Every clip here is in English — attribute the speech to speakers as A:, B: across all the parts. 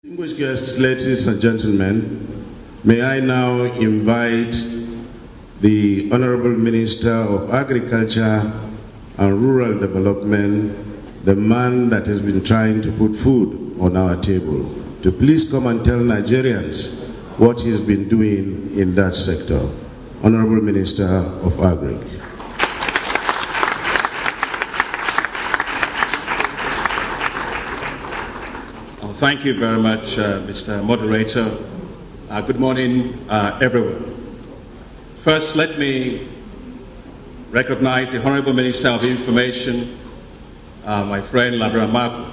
A: Distinguished guests, ladies and gentlemen, may I now invite the Honorable Minister of Agriculture and Rural Development, the man that has been trying to put food on our table, to please come and tell Nigerians what he's been doing in that sector. Honorable Minister of Agric.
B: Thank you very much, Mr. Moderator. Good morning, everyone. First, let me recognize the Honorable Minister of Information, my friend Labran Marco.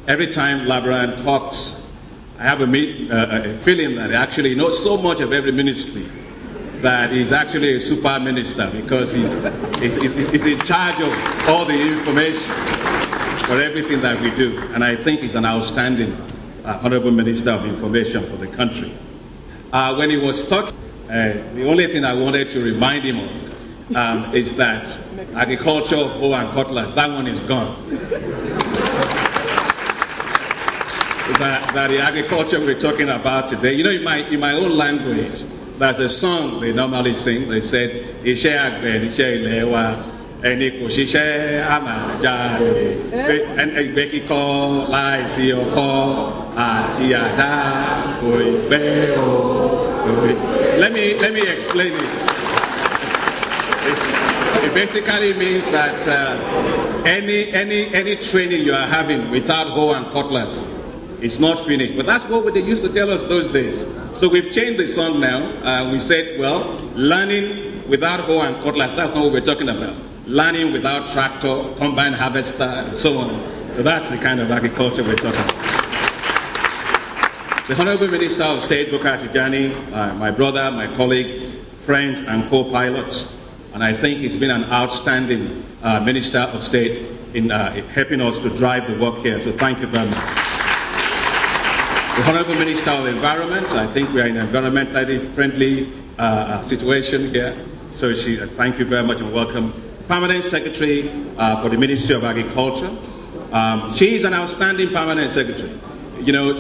B: Every time Labran talks, I have a feeling that he actually knows so much of every ministry that he's actually a super minister, because he's in charge of all the information for everything that we do. And I think he's an outstanding Honorable Minister of Information for the country. When he was talking, the only thing I wanted to remind him of is that agriculture, hoe and cutlass, that one is gone. that the agriculture we're talking about today, you know, in my own language, there's a song they normally sing. They said, Ishe Agbe, Ishe Ilewa, Eni kò ṣiṣẹ́ a máa jalè, ẹgbẹ́ kíkọ́ láìsí ọkọ́ àti àdá kò ì pẹ́ o. Let me explain it. It basically means that any training you are having without hoe and cutlass is not finished. But that's what they used to tell us those days. So we've changed the song now. We said, well, learning without hoe and cutlass, that's not what we're talking about. Learning without tractor, combine harvester, and so on. So that's the kind of agriculture we're talking about. The Honorable Minister of State, Bukar Tijani, my brother, my colleague, friend, and co-pilot, and I think he's been an outstanding Minister of State in helping us to drive the work here. So thank you very much. The Honorable Minister of Environment, I think we are in an environmentally friendly situation here. So thank you very much and welcome. Permanent Secretary for the Ministry of Agriculture. She is an outstanding Permanent Secretary. You know,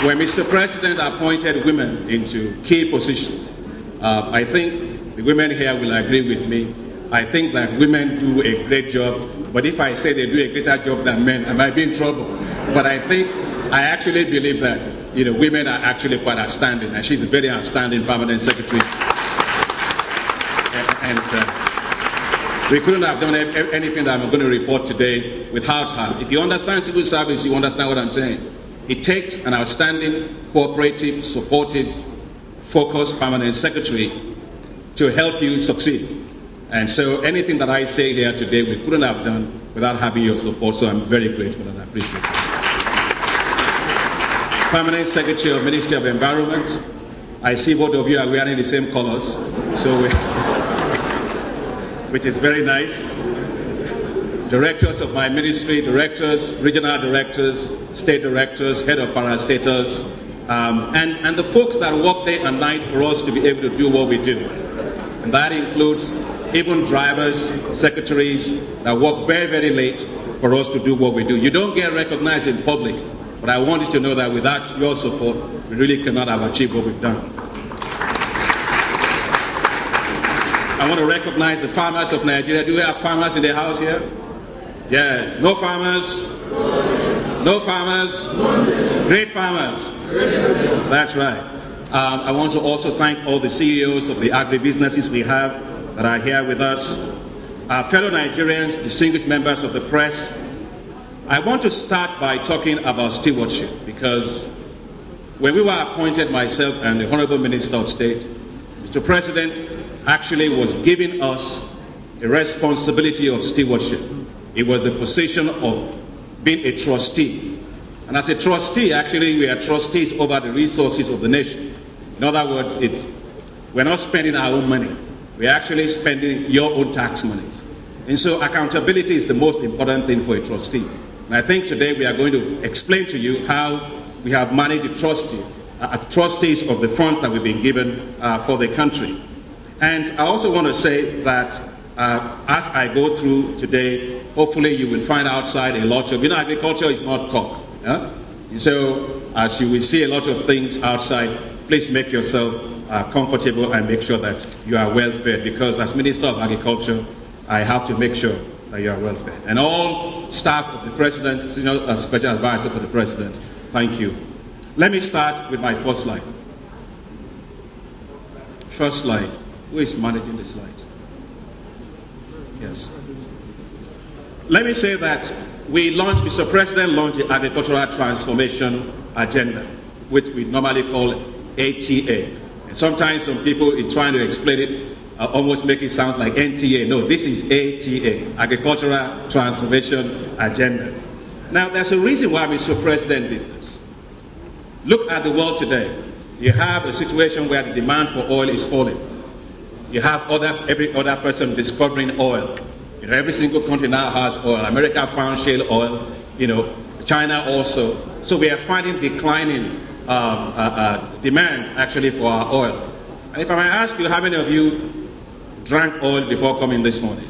B: when Mr. President appointed women into key positions, I think the women here will agree with me. I think that women do a great job, but if I say they do a greater job than men, I might be in trouble. But I actually believe that, you know, women are actually quite outstanding, and she's a very outstanding Permanent Secretary. And we couldn't have done anything that I'm going to report today without her. If you understand civil service, you understand what I'm saying. It takes an outstanding, cooperative, supportive, focused Permanent Secretary to help you succeed. And so anything that I say here today, we couldn't have done without having your support, so I'm very grateful and I appreciate it. Permanent Secretary of Ministry of Environment, I see both of you are wearing the same colors, so which is very nice. Directors of my ministry, directors, regional directors, state directors, head of parastatals, and the folks that work day and night for us to be able to do what we do. And that includes even drivers, secretaries that work very, very late for us to do what we do. You don't get recognized in public, but I want you to know that without your support, we really cannot have achieved what we've done. I want to recognize the farmers of Nigeria. Do we have farmers in the house here? Yes. No farmers? No farmers? Great farmers. That's right. I want to also thank all the CEOs of the agribusinesses we have that are here with us. Our fellow Nigerians, distinguished members of the press. I want to start by talking about stewardship, because when we were appointed, myself and the Honorable Minister of State, Mr. President actually was giving us a responsibility of stewardship. It was a position of being a trustee. And as a trustee, actually, we are trustees over the resources of the nation. In other words, we're not spending our own money. We're actually spending your own tax monies. And so accountability is the most important thing for a trustee. And I think today we are going to explain to you how we have managed the trustee, as trustees of the funds that we've been given for the country. And I also want to say that as I go through today, hopefully you will find outside a lot of, agriculture is not talk. Yeah? So as you will see a lot of things outside, please make yourself comfortable and make sure that you are well fed, because as Minister of Agriculture, I have to make sure that you are well fed. And all staff of the President, Special Advisor for the President, thank you. Let me start with my first slide. First slide. Who is managing the slides? Yes. Let me say that Mr. President launched the Agricultural Transformation Agenda, which we normally call ATA. And sometimes some people, in trying to explain it, almost make it sound like NTA. No, this is ATA, Agricultural Transformation Agenda. Now, there's a reason why Mr. President did this. Look at the world today. You have a situation where the demand for oil is falling. You have every other person discovering oil. Every single country now has oil. America found shale oil. China also. So we are finding declining demand actually for our oil. And if I might ask you, how many of you drank oil before coming this morning?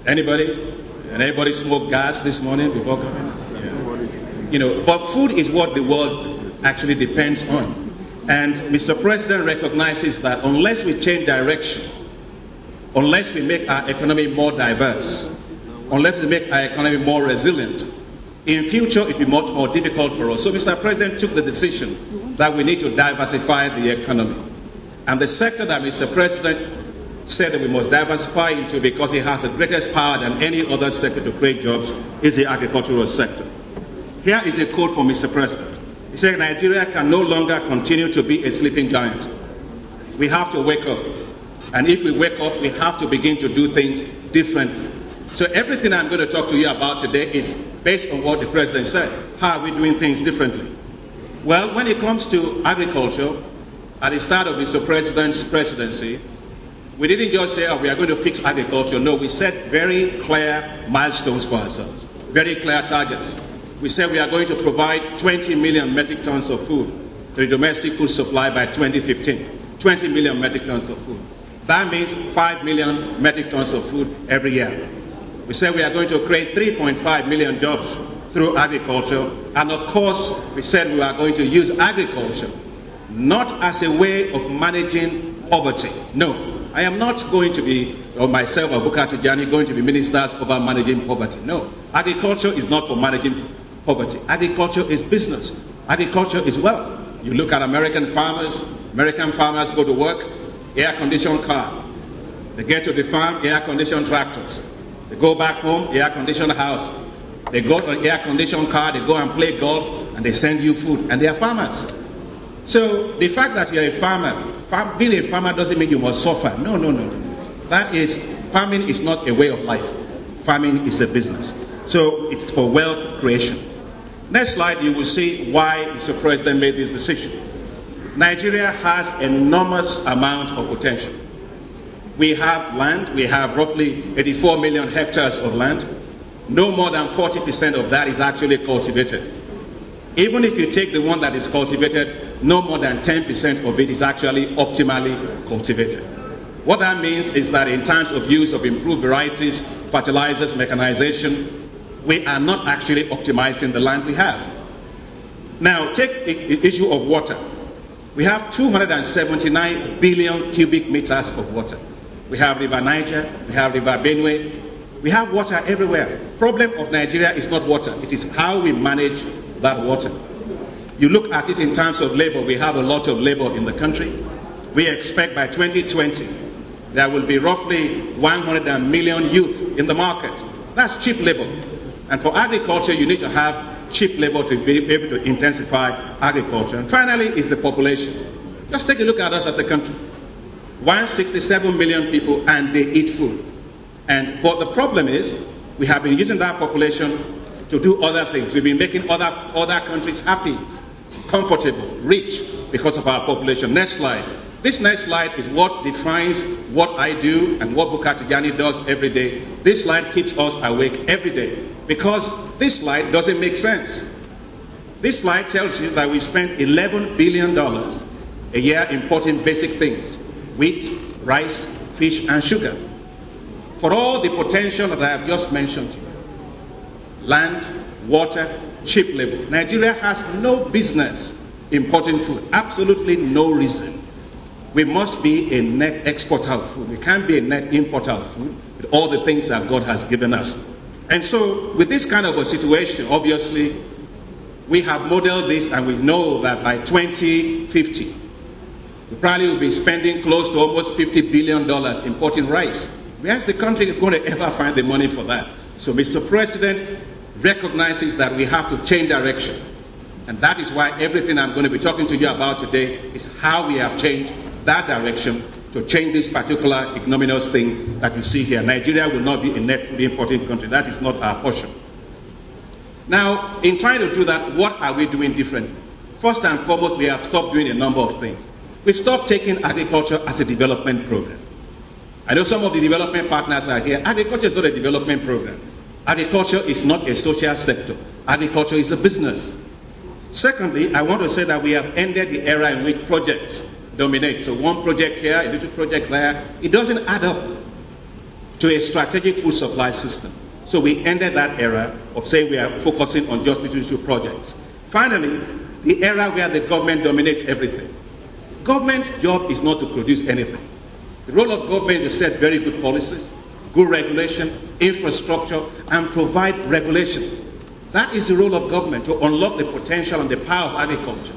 B: Anybody? And anybody smoked gas this morning before coming? Yeah. But food is what the world actually depends on. And Mr. President recognizes that unless we change direction, unless we make our economy more diverse, unless we make our economy more resilient, in future it will be much more difficult for us. So Mr. President took the decision that we need to diversify the economy. And the sector that Mr. President said that we must diversify into, because it has the greatest power than any other sector to create jobs, is the agricultural sector. Here is a quote from Mr. President. He said, Nigeria can no longer continue to be a sleeping giant. We have to wake up. And if we wake up, we have to begin to do things differently. So everything I'm going to talk to you about today is based on what the President said. How are we doing things differently? Well, when it comes to agriculture, at the start of Mr. President's presidency, we didn't just say, we are going to fix agriculture. No, we set very clear milestones for ourselves, very clear targets. We said we are going to provide 20 million metric tons of food to the domestic food supply by 2015. 20 million metric tons of food. That means 5 million metric tons of food every year. We said we are going to create 3.5 million jobs through agriculture. And of course, we said we are going to use agriculture not as a way of managing poverty. No, I am not going to be, or myself or Bukar Tijani, going to be ministers over managing poverty. No, agriculture is not for managing poverty. Agriculture is business. Agriculture is wealth. You look at American farmers go to work, air-conditioned car. They get to the farm, air-conditioned tractors. They go back home, air-conditioned house. They go to an air-conditioned car, they go and play golf, and they send you food, and they are farmers. So the fact that you're a farmer, being a farmer doesn't mean you must suffer. No. Farming is not a way of life. Farming is a business. So it's for wealth creation. Next slide, you will see why Mr. President made this decision. Nigeria has enormous amount of potential. We have land, we have roughly 84 million hectares of land. No more than 40% of that is actually cultivated. Even if you take the one that is cultivated, no more than 10% of it is actually optimally cultivated. What that means is that in terms of use of improved varieties, fertilizers, mechanization, we are not actually optimizing the land we have. Now, take the issue of water. We have 279 billion cubic meters of water. We have River Niger, we have River Benue, we have water everywhere. Problem of Nigeria is not water, it is how we manage that water. You look at it in terms of labor, we have a lot of labor in the country. We expect by 2020, there will be roughly 100 million youth in the market. That's cheap labor. And for agriculture, you need to have cheap labor to be able to intensify agriculture. And finally is the population. Just take a look at us as a country. 167 million people, and they eat food. But the problem is, we have been using that population to do other things. We've been making other countries happy, comfortable, rich because of our population. Next slide. This next slide is what defines what I do and what Bukar Tijani does every day. This slide keeps us awake every day because this slide doesn't make sense. This slide tells you that we spend $11 billion a year importing basic things: wheat, rice, fish, and sugar. for all the potential that I have just mentioned to you. Land, water, cheap labor. Nigeria has no business importing food, absolutely no reason. We must be a net exporter of food. We can't be a net importer of food with all the things that God has given us. And so with this kind of a situation, obviously, we have modeled this, and we know that by 2050, we probably will be spending close to almost $50 billion importing rice. Where's the country going to ever find the money for that? So Mr. President recognizes that we have to change direction. And that is why everything I'm going to be talking to you about today is how we have changed that direction to change this particular ignominious thing that you see here. Nigeria will not be a net food importing country. That is not our portion. Now, in trying to do that, what are we doing differently? First and foremost, we have stopped doing a number of things. We've stopped taking agriculture as a development program. I know some of the development partners are here. Agriculture is not a development program. Agriculture is not a social sector. Agriculture is a business. Secondly, I want to say that we have ended the era in which projects dominate. So one project here, a little project there, it doesn't add up to a strategic food supply system. So we ended that era of saying we are focusing on just little projects. Finally, the era where the government dominates everything. Government's job is not to produce anything. The role of government is to set very good policies, good regulation, infrastructure, and provide regulations. That is the role of government, to unlock the potential and the power of agriculture.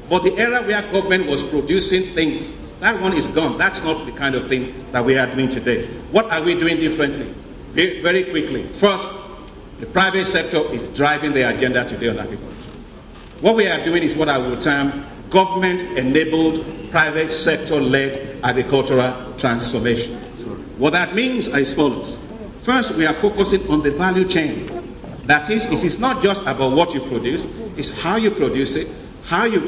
B: But the era where government was producing things, that one is gone. That's not the kind of thing that we are doing today. What are we doing differently? Very, very quickly. First, the private sector is driving the agenda today on agriculture. What we are doing is what I will term government-enabled, private sector-led agricultural transformation. What that means is as follows. First, we are focusing on the value chain. That is, it is not just about what you produce, it's how you produce it, how you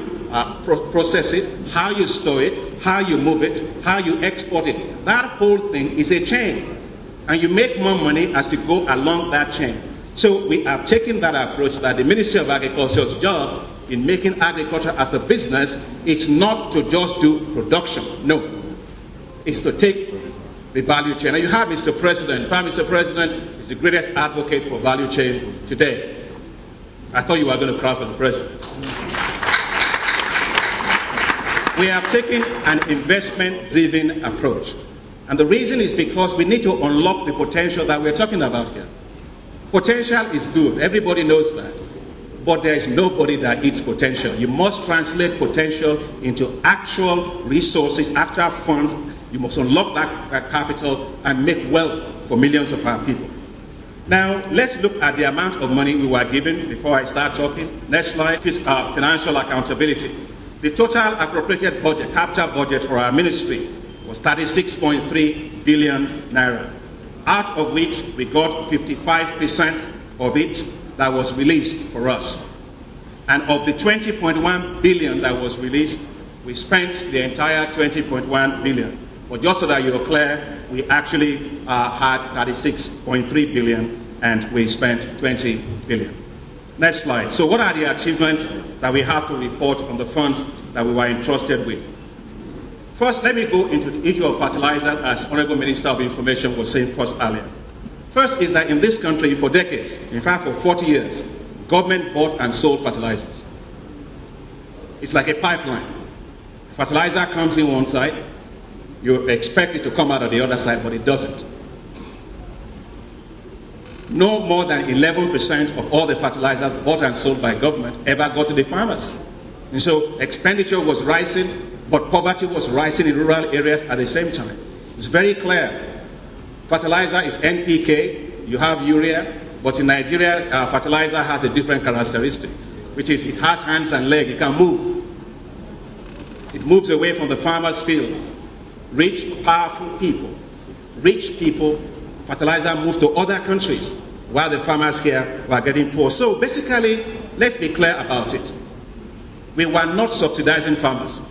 B: process it, how you store it, how you move it, how you export it. That whole thing is a chain. And you make more money as you go along that chain. So we have taken that approach that the Ministry of Agriculture's job in making agriculture as a business is not to just do production. No. It's to take the value chain. And you have Mr. President. In fact, Mr. President is the greatest advocate for value chain today. I thought you were going to cry for the president. We have taken an investment-driven approach. And the reason is because we need to unlock the potential that we're talking about here. Potential is good. Everybody knows that. But there is nobody that eats potential. You must translate potential into actual resources, actual funds. You must unlock that capital and make wealth for millions of our people. Now, let's look at the amount of money we were given before I start talking. Next slide is our financial accountability. The total appropriated budget, capital budget for our ministry was 36.3 billion naira, out of which we got 55% of it that was released for us. And of the 20.1 billion that was released, we spent the entire 20.1 billion. But just so that you're clear, we actually had 36.3 billion and we spent 20 billion. Next slide. So what are the achievements that we have to report on the funds that we were entrusted with? First, let me go into the issue of fertilizer, as Honorable Minister of Information was saying first earlier. First is that in this country for decades, in fact for 40 years, government bought and sold fertilizers. It's like a pipeline. Fertilizer comes in one side, you expect it to come out of the other side, but it doesn't. No more than 11% of all the fertilizers bought and sold by government ever got to the farmers. And so expenditure was rising, but poverty was rising in rural areas at the same time. It's very clear. Fertilizer is NPK, you have urea, but in Nigeria, fertilizer has a different characteristic, which is it has hands and legs, it can move. It moves away from the farmer's fields. Rich, powerful people, fertilizer moves to other countries, while the farmers here were getting poor. So basically, let's be clear about it. We were not subsidizing farmers.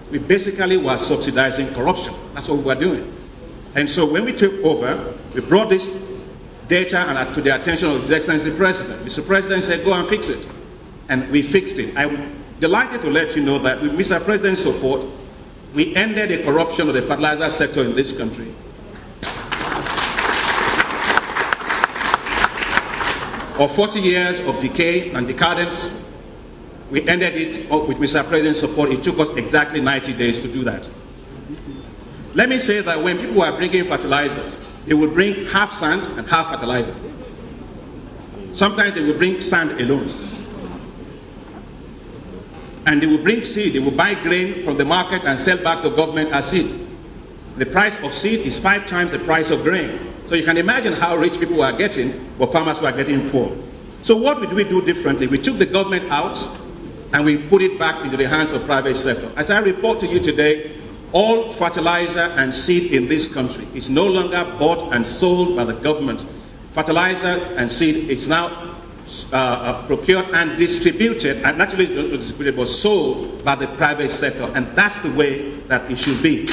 B: We basically were subsidizing corruption. That's what we were doing. And so when we took over, we brought this data and to the attention of His Excellency the President. Mr. President said, go and fix it. And we fixed it. I'm delighted to let you know that with Mr. President's support, we ended the corruption of the fertilizer sector in this country. of 40 years of decay and decadence. We ended it with Mr. President's support. It took us exactly 90 days to do that. Let me say that when people were bringing fertilizers, they would bring half sand and half fertilizer. Sometimes they would bring sand alone. And they would bring seed. They would buy grain from the market and sell back to government as seed. The price of seed is 5 times the price of grain. So you can imagine how rich people were getting, what farmers were getting for. So what did we do differently? We took the government out and we put it back into the hands of private sector. As I report to you today, all fertilizer and seed in this country is no longer bought and sold by the government. Fertilizer and seed is now procured and distributed, and actually not distributed, but sold by the private sector. And that's the way that it should be.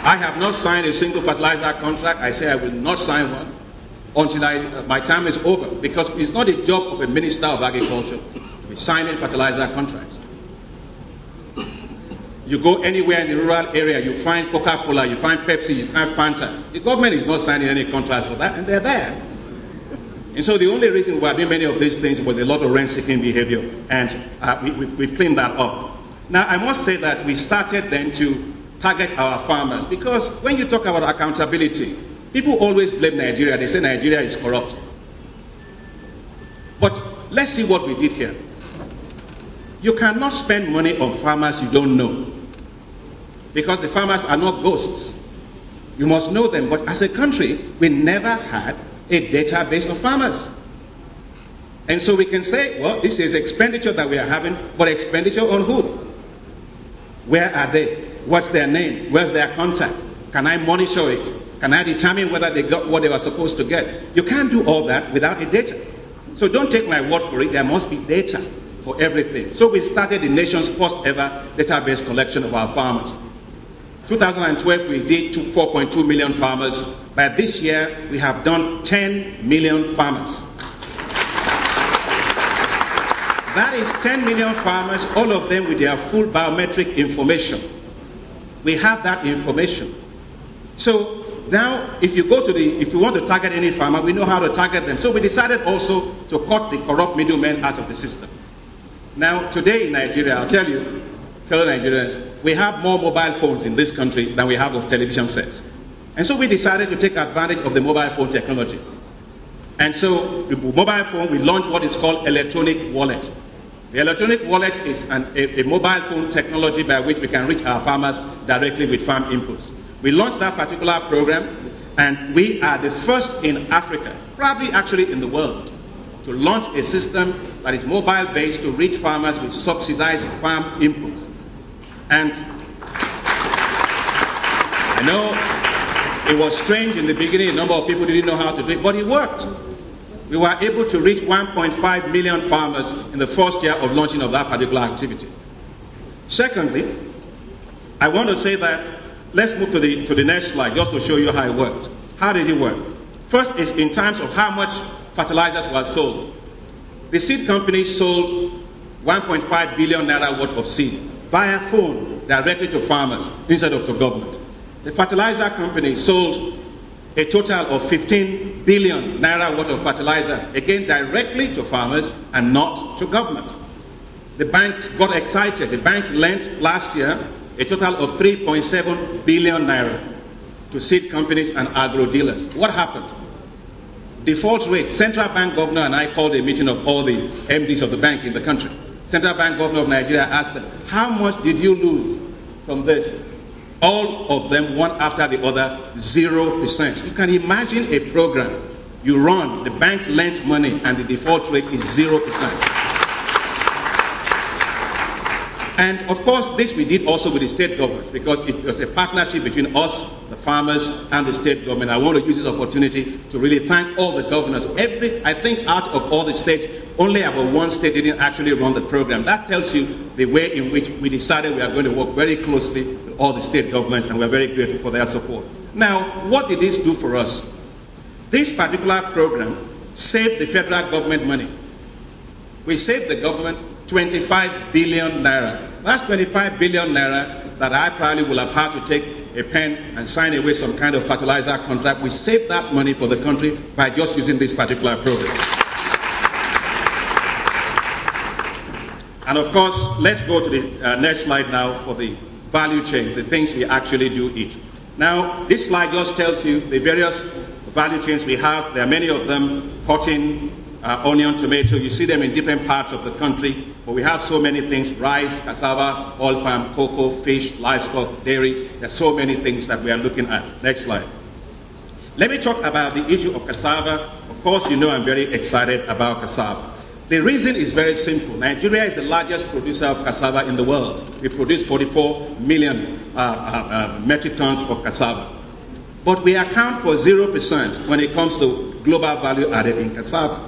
B: I have not signed a single fertilizer contract. I say I will not sign one until my time is over, because it's not a job of a Minister of Agriculture to be signing fertilizer contracts. You go anywhere in the rural area, you find Coca-Cola, you find Pepsi, you find Fanta. The government is not signing any contracts for that, and they're there. And so the only reason we are doing many of these things was a lot of rent-seeking behavior, and we've cleaned that up. Now, I must say that we started then to target our farmers, because when you talk about accountability, people always blame Nigeria. They say Nigeria is corrupt. But let's see what we did here. You cannot spend money on farmers you don't know, because the farmers are not ghosts. You must know them. But as a country, we never had a database of farmers. And so we can say, well, this is expenditure that we are having, but expenditure on who? Where are they? What's their name? Where's their contact? Can I monitor it? Can I determine whether they got what they were supposed to get? You can't do all that without a data. So don't take my word for it. There must be data for everything. So we started the nation's first ever database collection of our farmers. 2012, we did 4.2 million farmers. By this year, we have done 10 million farmers. That is 10 million farmers, all of them with their full biometric information. We have that information. So now, if you want to target any farmer, we know how to target them. So we decided also to cut the corrupt middlemen out of the system. Now, today in Nigeria, I'll tell you, fellow Nigerians, we have more mobile phones in this country than we have of television sets. And so we decided to take advantage of the mobile phone technology. And so, the mobile phone, we launched what is called electronic wallet. The electronic wallet is a mobile phone technology by which we can reach our farmers directly with farm inputs. We launched that particular program, and we are the first in Africa, probably actually in the world, to launch a system that is mobile-based to reach farmers with subsidized farm inputs. And I know it was strange in the beginning, a number of people didn't know how to do it, but it worked. We were able to reach 1.5 million farmers in the first year of launching of that particular activity. Secondly, I want to say that, let's move to the next slide just to show you how it worked. How did it work? First is in terms of how much fertilizers were sold. The seed company sold 1.5 billion naira worth of seed via phone directly to farmers instead of to government. The fertilizer company sold a total of 15 billion naira worth of fertilizers, again directly to farmers and not to government. The banks got excited. The banks lent last year a total of 3.7 billion naira to seed companies and agro dealers. What happened? Default rate. Central Bank governor and I called a meeting of all the MDs of the bank in the country. Central Bank governor of Nigeria asked them, how much did you lose from this? All of them, one after the other, 0%. You can imagine a program you run, the banks lent money, and the default rate is 0%. And of course, this we did also with the state governments, because it was a partnership between us, the farmers, and the state government. I want to use this opportunity to really thank all the governors. I think out of all the states, only about one state didn't actually run the program. That tells you the way in which we decided we are going to work very closely with all the state governments, and we're very grateful for their support. Now, what did this do for us? This particular program saved the federal government money. We saved the government 25 billion naira. That's 25 billion naira that I probably would have had to take a pen and sign away some kind of fertilizer contract. We save that money for the country by just using this particular program. And of course, let's go to the next slide now for the value chains, the things we actually do eat. Now, this slide just tells you the various value chains we have. There are many of them: cotton, onion, tomato. You see them in different parts of the country, but we have so many things: rice, cassava, oil palm, cocoa, fish, livestock, dairy. There are so many things that we are looking at. Next slide. Let me talk about the issue of cassava. Of course, you know I'm very excited about cassava. The reason is very simple. Nigeria is the largest producer of cassava in the world. We produce 44 million metric tons of cassava. But we account for 0% when it comes to global value added in cassava.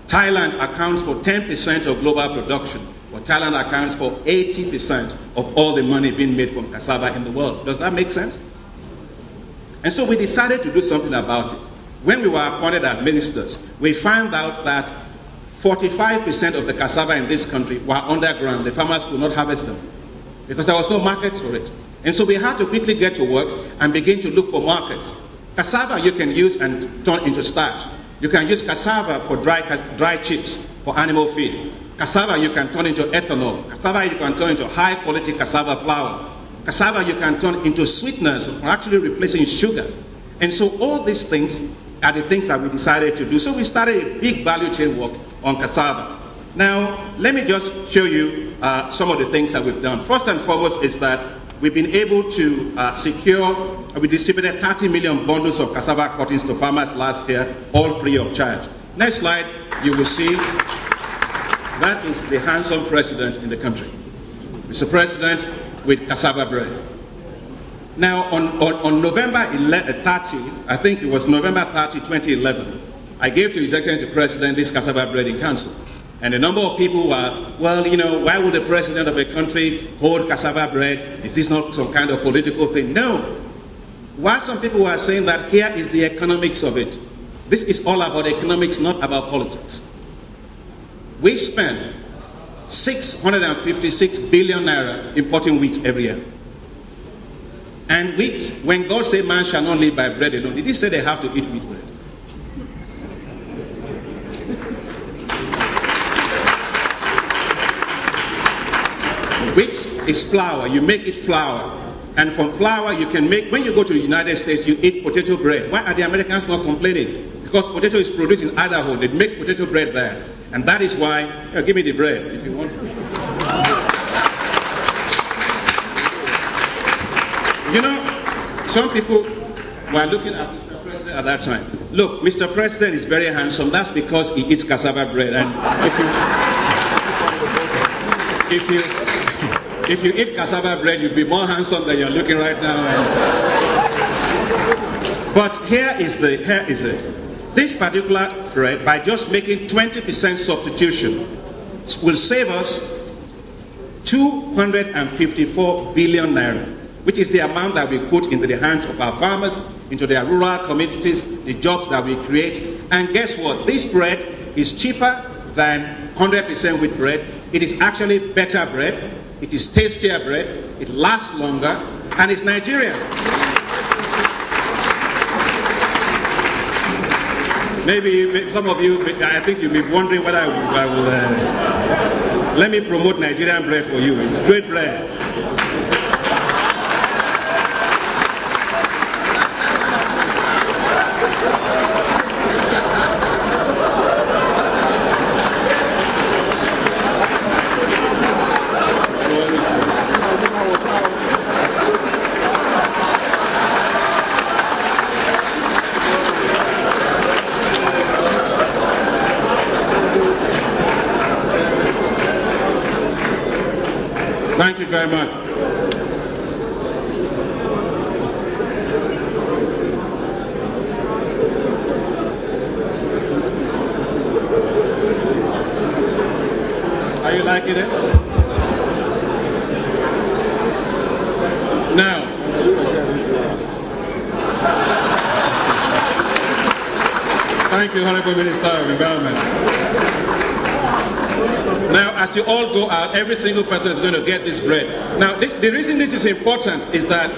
B: Thailand accounts for 10% of global production, but Thailand accounts for 80% of all the money being made from cassava in the world. Does that make sense? And so we decided to do something about it. When we were appointed as ministers, we found out that 45% of the cassava in this country were underground. The farmers could not harvest them because there was no markets for it. And so we had to quickly get to work and begin to look for markets. Cassava you can use and turn into starch. You can use cassava for dry chips for animal feed. Cassava you can turn into ethanol. Cassava you can turn into high quality cassava flour. Cassava you can turn into sweeteners for actually replacing sugar. And so all these things are the things that we decided to do. So we started a big value chain work on cassava. Now, let me just show you some of the things that we've done. First and foremost is that we've been able to we distributed 30 million bundles of cassava cuttings to farmers last year, all free of charge. Next slide, you will see that is the handsome president in the country. Mr. President with cassava bread. Now, on November 30, I think it was November 30, 2011, I gave to His Excellency the President this cassava bread in council. And a number of people were, well, you know, why would the president of a country hold cassava bread? Is this not some kind of political thing? No. While some people were saying that here is the economics of it, this is all about economics, not about politics. We spend 656 billion naira importing wheat every year. And wheat, when God said man shall not live by bread alone, did he say they have to eat wheat bread? Wheat is flour. You make it flour. And from flour you can make, when you go to the United States, you eat potato bread. Why are the Americans not complaining? Because potato is produced in Idaho. They make potato bread there. And that is why, give me the bread if you want to. You know, some people were looking at Mr. President at that time. Look, Mr. President is very handsome. That's because he eats cassava bread. And if you eat cassava bread, you'd be more handsome than you're looking right now. But here is it. This particular bread, by just making 20% substitution, will save us 254 billion naira. Which is the amount that we put into the hands of our farmers, into their rural communities, the jobs that we create. And guess what? This bread is cheaper than 100% wheat bread. It is actually better bread. It is tastier bread. It lasts longer. And it's Nigerian. Maybe some of you, I think you'll be wondering whether I will let me promote Nigerian bread for you. It's great bread. Thank you very much. Are you liking it? Now, thank you, Honorable Minister of Environment. Now, as you all go out, every single person is going to get this bread. Now, the reason this is important is that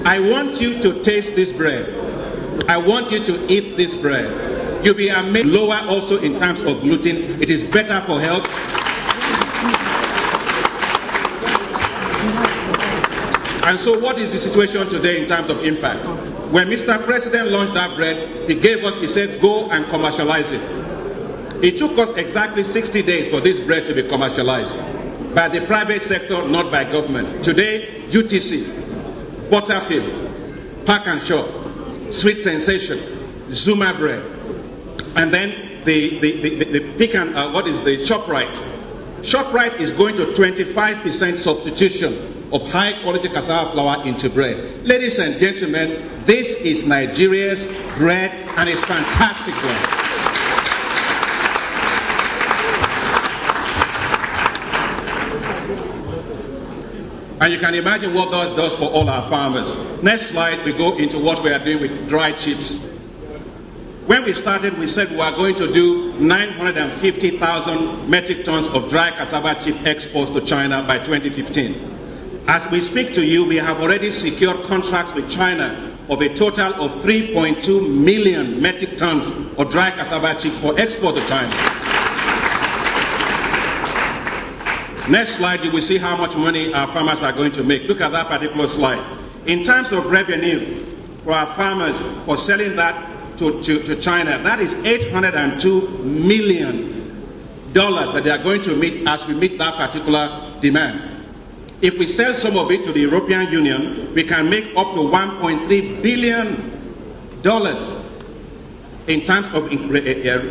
B: I want you to taste this bread. I want you to eat this bread. You'll be amazed. Lower also in terms of gluten. It is better for health. And so what is the situation today in terms of impact? When Mr. President launched that bread, he said, go and commercialize it. It took us exactly 60 days for this bread to be commercialized by the private sector, not by government. Today, UTC, Butterfield, Park and Shop, Sweet Sensation, Zuma bread, and then the ShopRite. ShopRite is going to 25% substitution of high quality cassava flour into bread. Ladies and gentlemen, this is Nigeria's bread, and it's fantastic bread. And you can imagine what that does for all our farmers. Next slide, we go into what we are doing with dry chips. When we started, we said we are going to do 950,000 metric tons of dry cassava chip exports to China by 2015. As we speak to you, we have already secured contracts with China of a total of 3.2 million metric tons of dry cassava chips for export to China. Next slide, you will see how much money our farmers are going to make. Look at that particular slide. In terms of revenue for our farmers for selling that to China, that is $802 million that they are going to meet as we meet that particular demand. If we sell some of it to the European Union, we can make up to $1.3 billion in terms of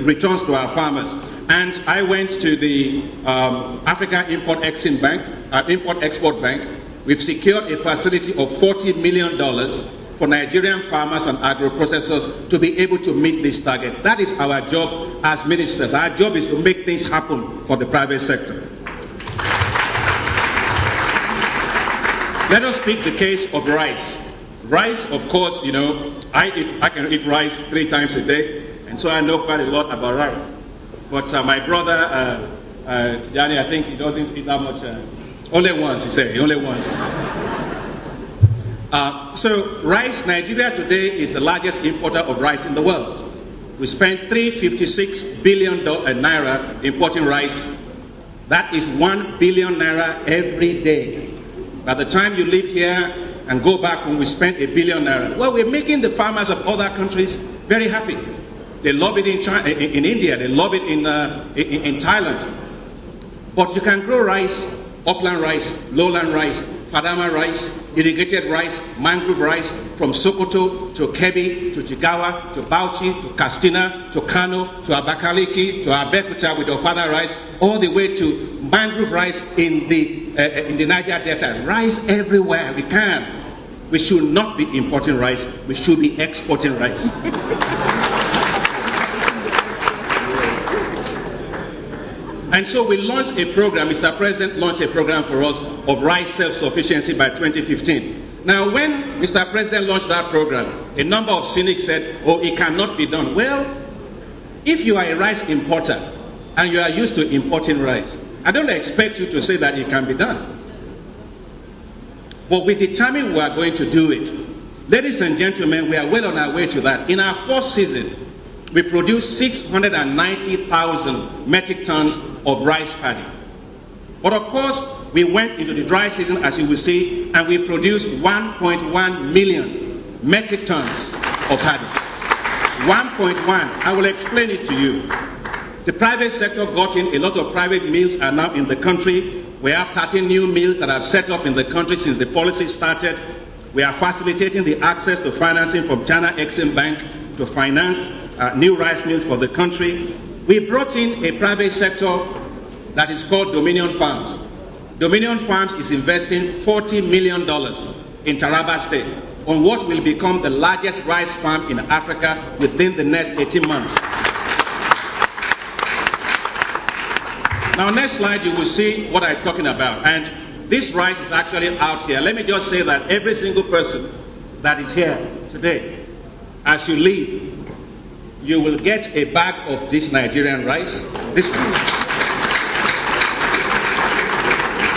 B: returns to our farmers. And I went to the Africa Import-Export Bank. We've secured a facility of $40 million for Nigerian farmers and agro-processors to be able to meet this target. That is our job as ministers. Our job is to make things happen for the private sector. Let us pick the case of rice. Rice, of course, you know, I can eat rice 3 times a day, and so I know quite a lot about rice. But my brother, Tijani, I think he doesn't eat that much. Only once, he said, only once. So rice, Nigeria today is the largest importer of rice in the world. We spend 356 billion naira importing rice. That is 1 billion naira every day. By the time you leave here and go back home, we spend 1 billion naira. Well, we're making the farmers of other countries very happy. They love it in China, in India, they love it in Thailand. But you can grow rice, upland rice, lowland rice, Fadama rice, irrigated rice, mangrove rice, from Sokoto to Kebbi, to Jigawa, to Bauchi, to Katsina, to Kano, to Abakaliki, to Abeokuta with Ofada rice, all the way to mangrove rice in the Niger Delta. Rice everywhere we can. We should not be importing rice, we should be exporting rice. And so we launched a program, Mr. President launched a program for us of rice self-sufficiency by 2015. Now when Mr. President launched that program, a number of cynics said, oh, it cannot be done. Well, if you are a rice importer and you are used to importing rice, I don't expect you to say that it can be done. But we determined we are going to do it. Ladies and gentlemen, we are well on our way to that. In our 4th season, we produced 690,000 metric tons of rice paddy. But of course, we went into the dry season, as you will see, and we produced 1.1 million metric tons of paddy. 1.1, I will explain it to you. The private sector got in, a lot of private mills are now in the country. We have 13 new mills that have set up in the country since the policy started. We are facilitating the access to financing from China Exim Bank to finance new rice mills for the country. We brought in a private sector that is called Dominion Farms. Dominion Farms is investing $40 million in Taraba State on what will become the largest rice farm in Africa within the next 18 months. Now, next slide, you will see what I'm talking about. And this rice is actually out here. Let me just say that every single person that is here today, as you leave, you will get a bag of this Nigerian rice. This one.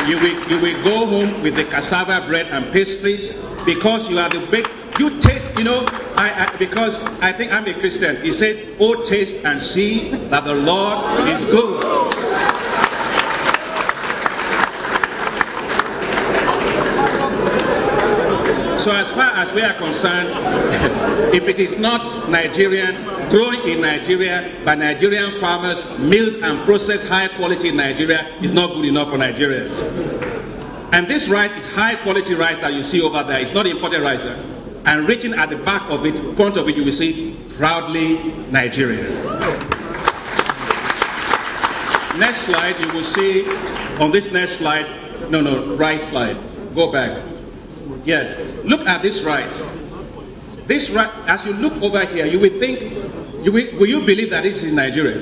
B: You will go home with the cassava bread and pastries because you are the big. You taste, because I think I'm a Christian. He said, "Oh, taste and see that the Lord is good." So as far as we are concerned, if it is not Nigerian, grown in Nigeria by Nigerian farmers, milled and processed high quality in Nigeria, is not good enough for Nigerians. And this rice is high quality rice that you see over there. It's not imported rice. And written at the back of it, front of it, you will see, proudly Nigerian. Next slide, you will see, on this next slide, right slide, go back. Yes, look at this rice. This rice, as you look over here, you will think, will you believe that this is Nigeria?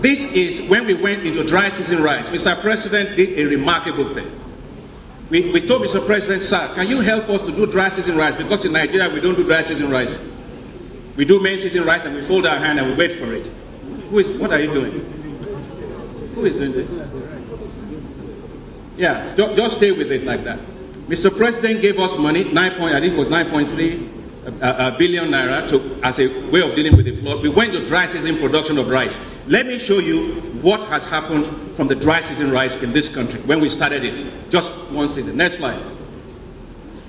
B: This is when we went into dry season rice. Mr. President did a remarkable thing. We told Mr. President, sir, can you help us to do dry season rice? Because in Nigeria, we don't do dry season rice. We do main season rice and we fold our hand and we wait for it. What are you doing? Who is doing this? Yeah, just stay with it like that. Mr. President gave us money, I think it was 9.3 billion naira as a way of dealing with the flood. We went to dry season production of rice. Let me show you what has happened from the dry season rice in this country when we started it. Just one season. Next slide.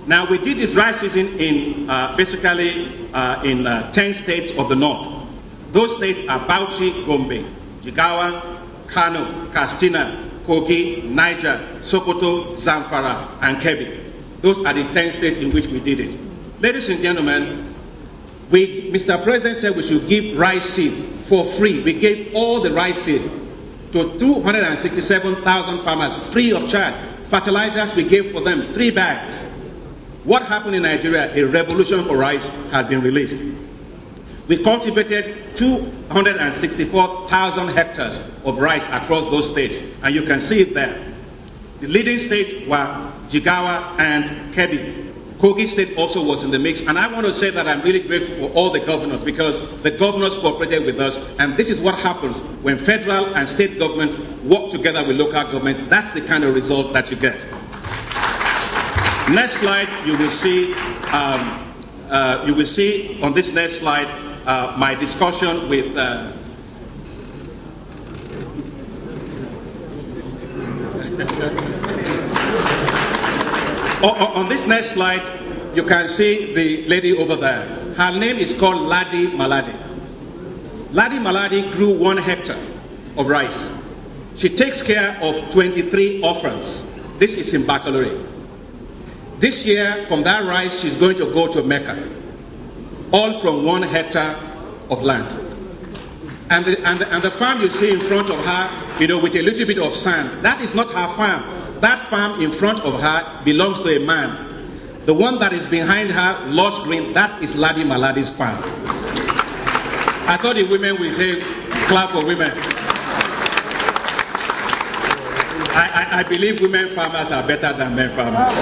B: Now we did this dry season in basically in 10 states of the north. Those states are Bauchi, Gombe, Jigawa, Kano, Katsina, Kogi, Niger, Sokoto, Zamfara, and Kebbi. Those are the 10 states in which we did it. Ladies and gentlemen, Mr. President said we should give rice seed for free. We gave all the rice seed to 267,000 farmers free of charge. Fertilizers, we gave for them 3 bags. What happened in Nigeria? A revolution for rice had been released. We cultivated 264,000 hectares of rice across those states, and you can see it there. The leading states were Jigawa and Kebbi. Kogi State also was in the mix, and I want to say that I'm really grateful for all the governors because the governors cooperated with us, and this is what happens when federal and state governments work together with local governments. That's the kind of result that you get. Next slide, you will see on this next slide my discussion with on this next slide, you can see the lady over there. Her name is called Ladi Maladi. Ladi Maladi grew 1 hectare of rice. She takes care of 23 orphans. This is in Baccalaureate. This year, from that rice, she's going to go to Mecca. All from 1 hectare of land. And the farm you see in front of her, with a little bit of sand, that is not her farm. That farm in front of her belongs to a man. The one that is behind her, lush green, that is Ladi Maladi's farm. I thought the women would say, clap for women. I believe women farmers are better than men farmers.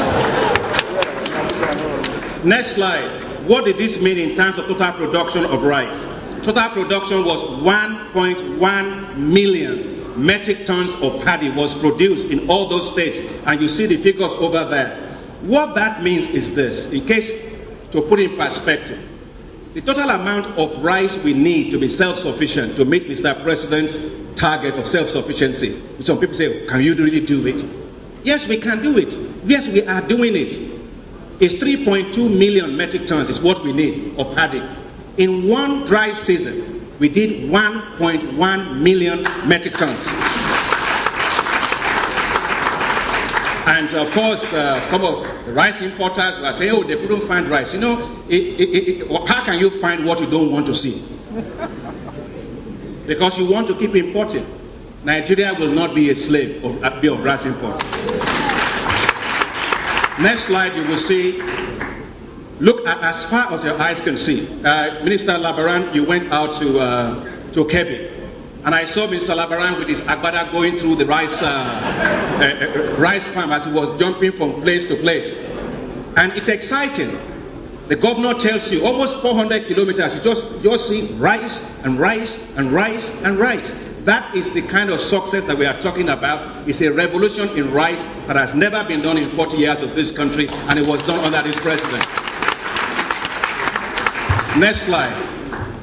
B: Next slide. What did this mean in terms of total production of rice? Total production was 1.1 million metric tons of paddy was produced in all those states, and you see the figures over there. What that means is this, in case to put in perspective, the total amount of rice we need to be self-sufficient to meet Mr. President's target of self-sufficiency. Some people say, can you really do it? Yes, we can do it. Yes, we are doing it. It's 3.2 million metric tons is what we need of paddy. In 1 dry season, we did 1.1 million metric tons. And of course, some of the rice importers were saying, oh, they couldn't find rice. How can you find what you don't want to see? Because you want to keep importing. Nigeria will not be a slave of rice import. Next slide, you will see, look at as far as your eyes can see. Minister Labaran, you went out to Kebbi, and I saw Mr. Labaran with his agbada going through the rice farm as he was jumping from place to place. And it's exciting The governor tells you almost 400 kilometers, you just see rice and rice and rice and rice. That is the kind of success that we are talking about. It's a revolution in rice that has never been done in 40 years of this country, and it was done under this president. Next slide.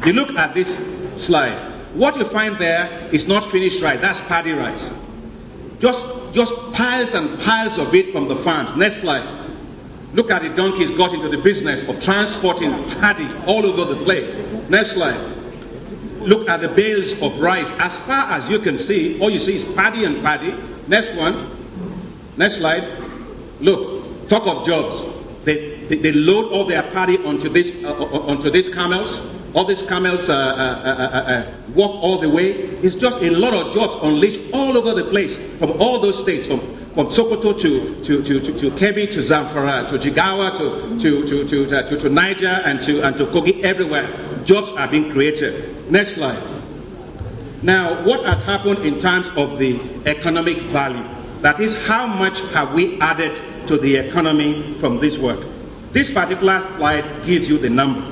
B: You look at this slide. What you find there is not finished rice. That's paddy rice. Just piles and piles of it from the farms. Next slide. Look at the donkeys got into the business of transporting paddy all over the place. Next slide. Look at the bales of rice. As far as you can see, all you see is paddy and paddy. Next one. Next slide. Look, talk of jobs. They load all their paddy onto these camels. All these camels walk all the way. It's just a lot of jobs unleashed all over the place from all those states, from Sokoto to Kebbi to Zamfara to Jigawa to Niger and to Kogi. Everywhere jobs are being created. Next slide. Now, what has happened in terms of the economic value? That is, how much have we added to the economy from this work? This particular slide gives you the number.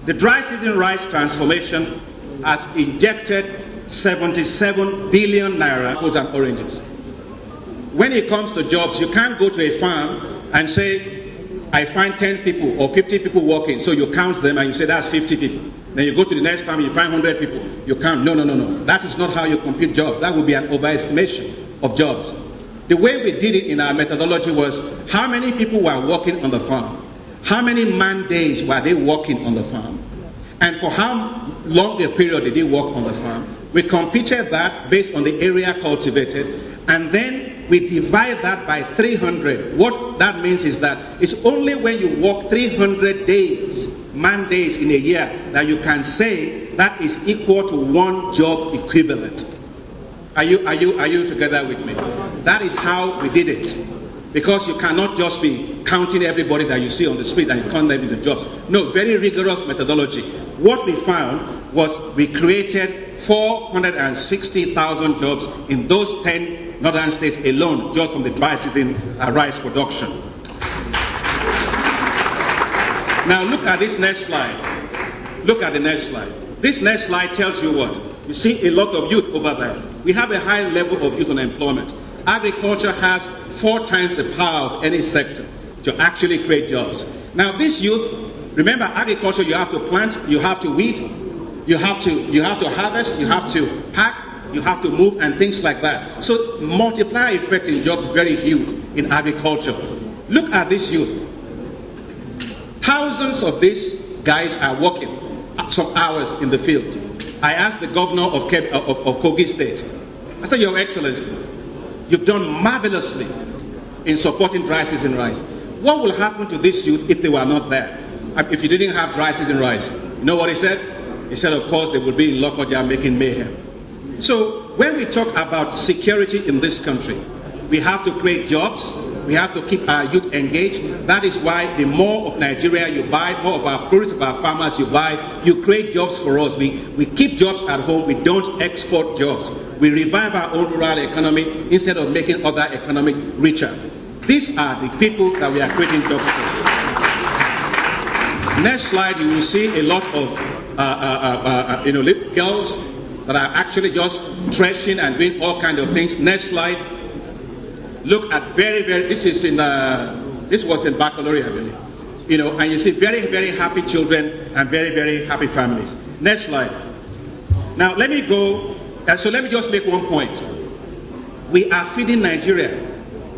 B: The dry season rice transformation has injected 77 billion naira apples and oranges. When it comes to jobs, you can't go to a farm and say, I find 10 people or 50 people working, so you count them and you say that's 50 people. Then you go to the next farm, you find 100 people, you count. No. That is not how you compute jobs. That would be an overestimation of jobs. The way we did it in our methodology was, how many people were working on the farm? How many man days were they working on the farm? And for how long a period did they work on the farm? We computed that based on the area cultivated, and then we divide that by 300. What that means is that it's only when you work 300 days, man days in a year, that you can say that is equal to one job equivalent. Are you together with me? That is how we did it. Because you cannot just be counting everybody that you see on the street and you count them in the jobs. No, very rigorous methodology. What we found was we created 460,000 jobs in those 10 northern states alone, just from the dry season rice production. Now look at this next slide. Look at the next slide. This next slide tells you what? You see a lot of youth over there. We have a high level of youth unemployment. Agriculture has 4 times the power of any sector to actually create jobs. Now this youth, remember, agriculture, you have to plant, you have to weed, you have to harvest, you have to pack, you have to move, and things like that. So multiplier effect in jobs is very huge in agriculture. Look at this youth. Thousands of these guys are working some hours in the field. I asked the governor of Kogi State, I said, Your Excellency, you've done marvelously in supporting dry season rice. What will happen to this youth if they were not there? If you didn't have dry season rice? You know what he said? He said, of course, they would be in Lokoja making mayhem. So when we talk about security in this country, we have to create jobs. We have to keep our youth engaged. That is why the more of Nigeria you buy, more of our produce, of our farmers you buy, you create jobs for us. We keep jobs at home. We don't export jobs. We revive our own rural economy instead of making other economic richer. These are the people that we are creating jobs for. Next slide, you will see a lot of little girls that are actually just threshing and doing all kinds of things. Next slide. Look at this was in Baccalaureate, I believe. And you see very, very happy children and very, very happy families. Next slide. Now let me just make one point. We are feeding Nigeria.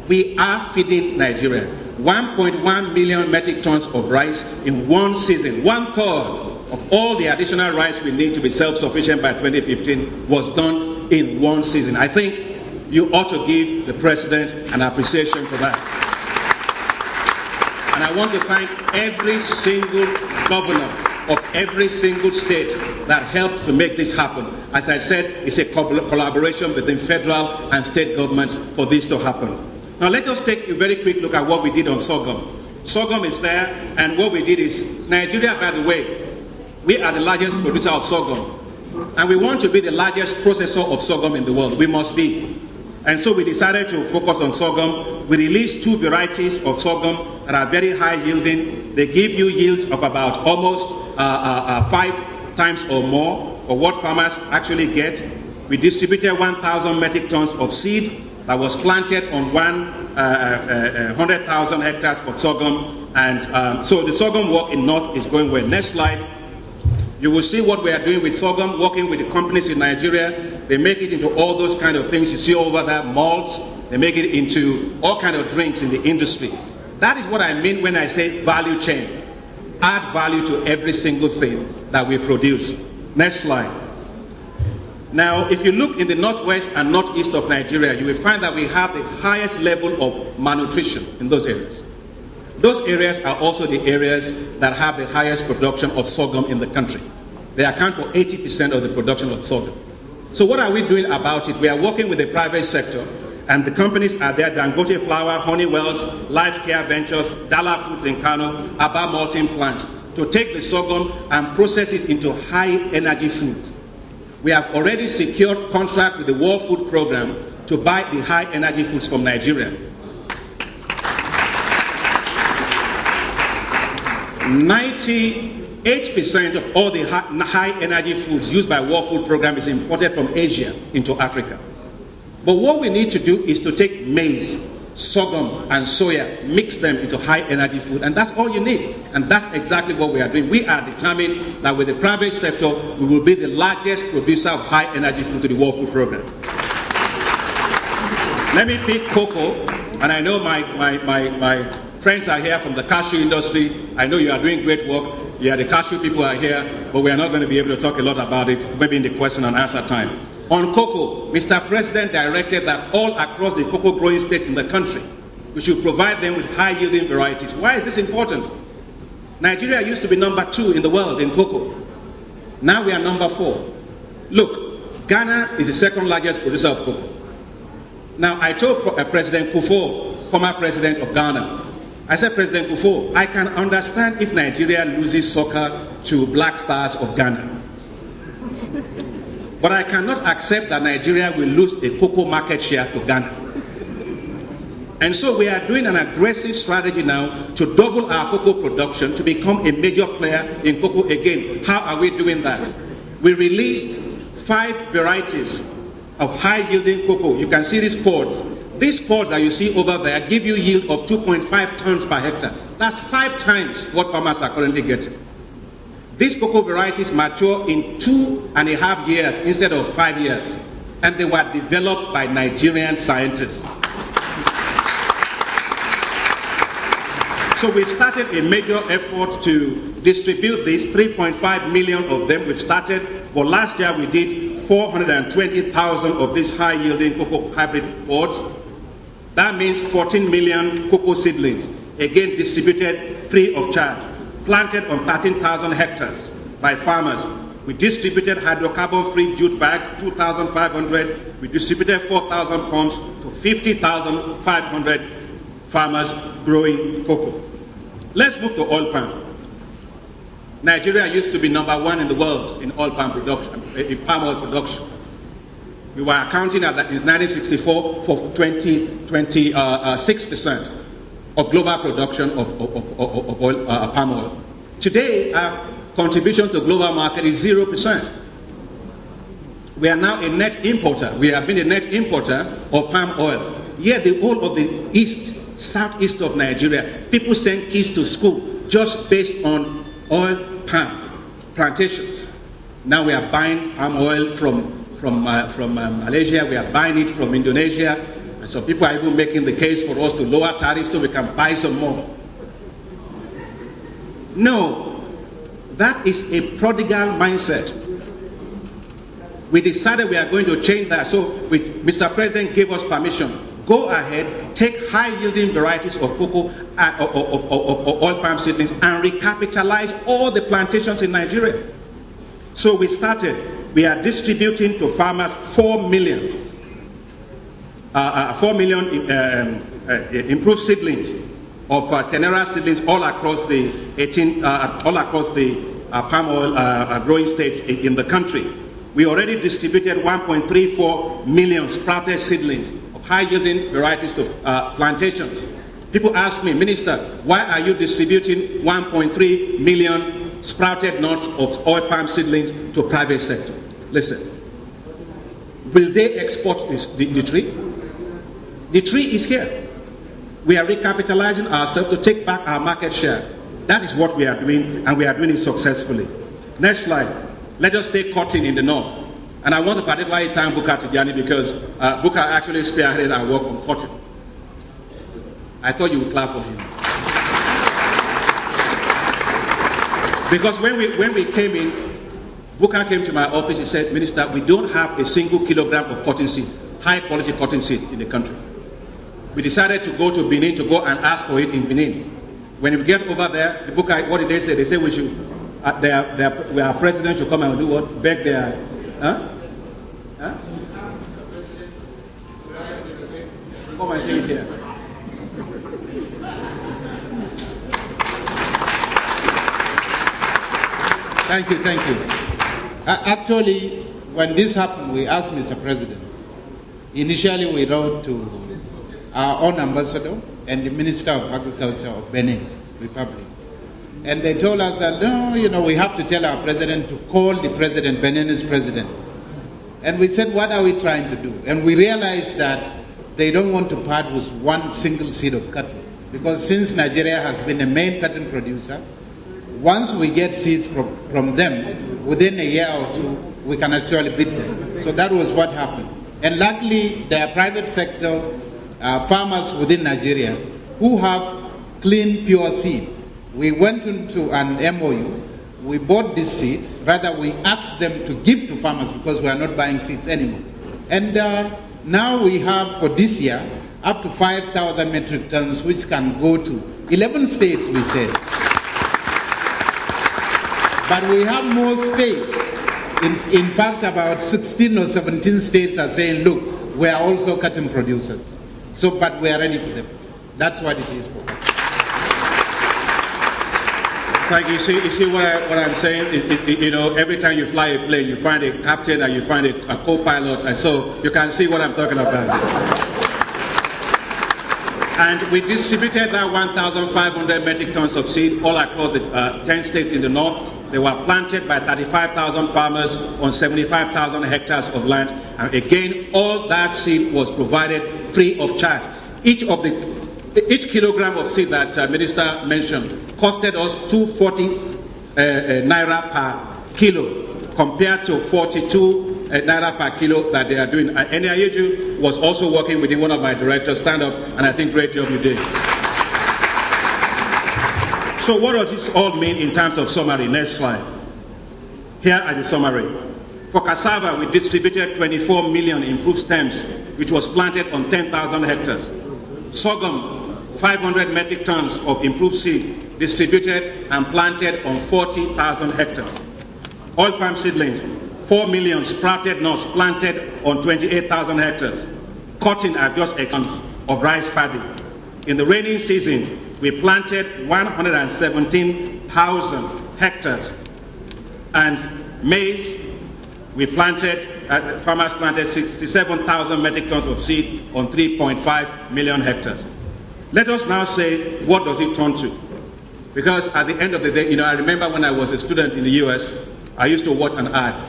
B: We are feeding Nigeria. 1.1 million metric tons of rice in one season. 1/3 of all the additional rice we need to be self-sufficient by 2015 was done in one season. I think you ought to give the president an appreciation for that. And I want to thank every single governor of every single state that helped to make this happen. As I said, it's a collaboration between federal and state governments for this to happen. Now let us take a very quick look at what we did on sorghum. Sorghum is there, and what we did is, Nigeria, by the way, we are the largest producer of sorghum. And we want to be the largest processor of sorghum in the world. We must be. And so we decided to focus on sorghum. We released 2 varieties of sorghum that are very high yielding. They give you yields of about almost 5 times or more of what farmers actually get. We distributed 1,000 metric tons of seed that was planted on 100,000 hectares of sorghum. And so the sorghum work in North is going well. Next slide. You will see what we are doing with sorghum, working with the companies in Nigeria. They make it into all those kind of things you see over there, malts. They make it into all kind of drinks in the industry. That is what I mean when I say value chain. Add value to every single thing that we produce. Next slide. Now, if you look in the northwest and northeast of Nigeria, you will find that we have the highest level of malnutrition in those areas. Those areas are also the areas that have the highest production of sorghum in the country. They account for 80% of the production of sorghum. So what are we doing about it? We are working with the private sector, and the companies are there: Dangote Flour, Honeywell's, Life Care Ventures, Dala Foods in Kano, Abba Malting Plant, to take the sorghum and process it into high energy foods. We have already secured contract with the World Food Program to buy the high energy foods from Nigeria. 98% of all the high energy foods used by World Food Program is imported from Asia into Africa. But what we need to do is to take maize, sorghum, and soya, mix them into high energy food, and that's all you need. And that's exactly what we are doing. We are determined that with the private sector, we will be the largest producer of high energy food to the World Food Program. Let me pick cocoa, and I know my friends are here from the cashew industry. I know you are doing great work. Yeah, the cashew people are here, but we are not going to be able to talk a lot about it, maybe in the question and answer time. On cocoa, Mr. President directed that all across the cocoa growing states in the country, we should provide them with high yielding varieties. Why is this important? Nigeria used to be number 2 in the world in cocoa. Now we are number 4. Look, Ghana is the second largest producer of cocoa. Now I told President Kufuor, former president of Ghana, I said, President Kufuor, I can understand if Nigeria loses soccer to Black Stars of Ghana. But I cannot accept that Nigeria will lose a cocoa market share to Ghana. And so we are doing an aggressive strategy now to double our cocoa production to become a major player in cocoa again. How are we doing that? We released 5 varieties of high yielding cocoa. You can see these pods. These pods that you see over there give you yield of 2.5 tons per hectare. That's 5 times what farmers are currently getting. These cocoa varieties mature in 2.5 years instead of 5 years. And they were developed by Nigerian scientists. So we started a major effort to distribute these, 3.5 million of them we've started. But last year we did 420,000 of these high-yielding cocoa hybrid pods. That means 14 million cocoa seedlings, again distributed free of charge, planted on 13,000 hectares by farmers. We distributed hydrocarbon-free jute bags, 2,500. We distributed 4,000 pumps to 50,500 farmers growing cocoa. Let's move to oil palm. Nigeria used to be number 1 in the world in oil palm production, in palm oil production. We were accounting at that in 1964 for 26% of global production of oil, palm oil. Today, our contribution to global market is 0%. We are now a net importer. We have been a net importer of palm oil. Yet the whole of the southeast of Nigeria, people send kids to school just based on oil palm plantations. Now we are buying palm oil from Malaysia, we are buying it from Indonesia, and some people are even making the case for us to lower tariffs so we can buy some more. No, that is a prodigal mindset. We decided we are going to change that, so Mr. President gave us permission. Go ahead, take high-yielding varieties of cocoa, of oil palm seedlings, and recapitalize all the plantations in Nigeria. So we started. We are distributing to farmers 4 million improved seedlings of Tenera seedlings all across the palm oil growing states in the country. We already distributed 1.34 million sprouted seedlings of high-yielding varieties to plantations. People ask me, Minister, why are you distributing 1.3 million sprouted nuts of oil palm seedlings to private sector? Listen, will they export the tree? The tree is here. We are recapitalizing ourselves to take back our market share. That is what we are doing, and we are doing it successfully. Next slide. Let us take cotton in the north. And I want to particularly thank Bukar Tijani because Bukar actually spearheaded our work on cotton. I thought you would clap for him. Because when we came in, Bukar came to my office, he said, Minister, we don't have a single kilogram of cotton seed, high quality cotton seed in the country. We decided to go to Benin to go and ask for it in Benin. When we get over there, the Bukar, what did they say? They said we should, our president should come and do what? Beg their, Come and say it here.
C: Thank you. Actually, when this happened, we asked Mr. President. Initially, we wrote to our own ambassador and the Minister of Agriculture of Benin Republic. And they told us that, no, we have to tell our president to call the president, Benin's president. And we said, what are we trying to do? And we realized that they don't want to part with one single seed of cotton. Because since Nigeria has been a main cotton producer, once we get seeds from them, within a year or two, we can actually beat them. So that was what happened. And luckily, there are private sector farmers within Nigeria who have clean, pure seeds. We went into an MOU, we bought these seeds, rather we asked them to give to farmers because we are not buying seeds anymore. And now we have, for this year, up to 5,000 metric tons, which can go to 11 states, we said. But we have more states. In fact, about 16 or 17 states are saying, look, we are also cotton producers. So, but we are ready for them. That's what it is for.
B: Thank you. You see what I'm saying? Every time you fly a plane, you find a captain and you find a co-pilot, and so you can see what I'm talking about. And we distributed that 1,500 metric tons of seed all across the 10 states in the north. They were planted by 35,000 farmers on 75,000 hectares of land. And again, all that seed was provided free of charge. Each kilogram of seed that Minister mentioned costed us 240 naira per kilo, compared to 42 naira per kilo that they are doing. And Enyayeju was also working within one of my directors, stand up, and I think great job you did. So what does this all mean in terms of summary? Next slide. Here are the summary. For cassava, we distributed 24 million improved stems, which was planted on 10,000 hectares. Sorghum, 500 metric tons of improved seed, distributed and planted on 40,000 hectares. Oil palm seedlings, 4 million sprouted nuts planted on 28,000 hectares. Cotton are just tons of rice paddy. In the rainy season, we planted 117,000 hectares. And maize, farmers planted 67,000 metric tons of seed on 3.5 million hectares. Let us now say, what does it turn to? Because at the end of the day, I remember when I was a student in the US, I used to watch an ad.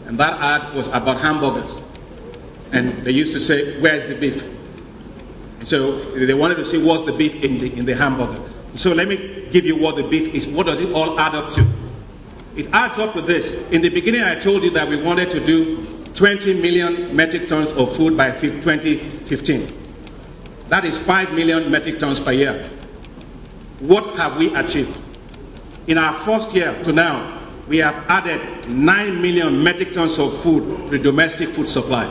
B: And that ad was about hamburgers. And they used to say, where's the beef? So they wanted to see what's the beef in the hamburger. So let me give you what the beef is. What does it all add up to? It adds up to this. In the beginning, I told you that we wanted to do 20 million metric tons of food by 2015. That is 5 million metric tons per year. What have we achieved? In our first year to now, we have added 9 million metric tons of food to the domestic food supply.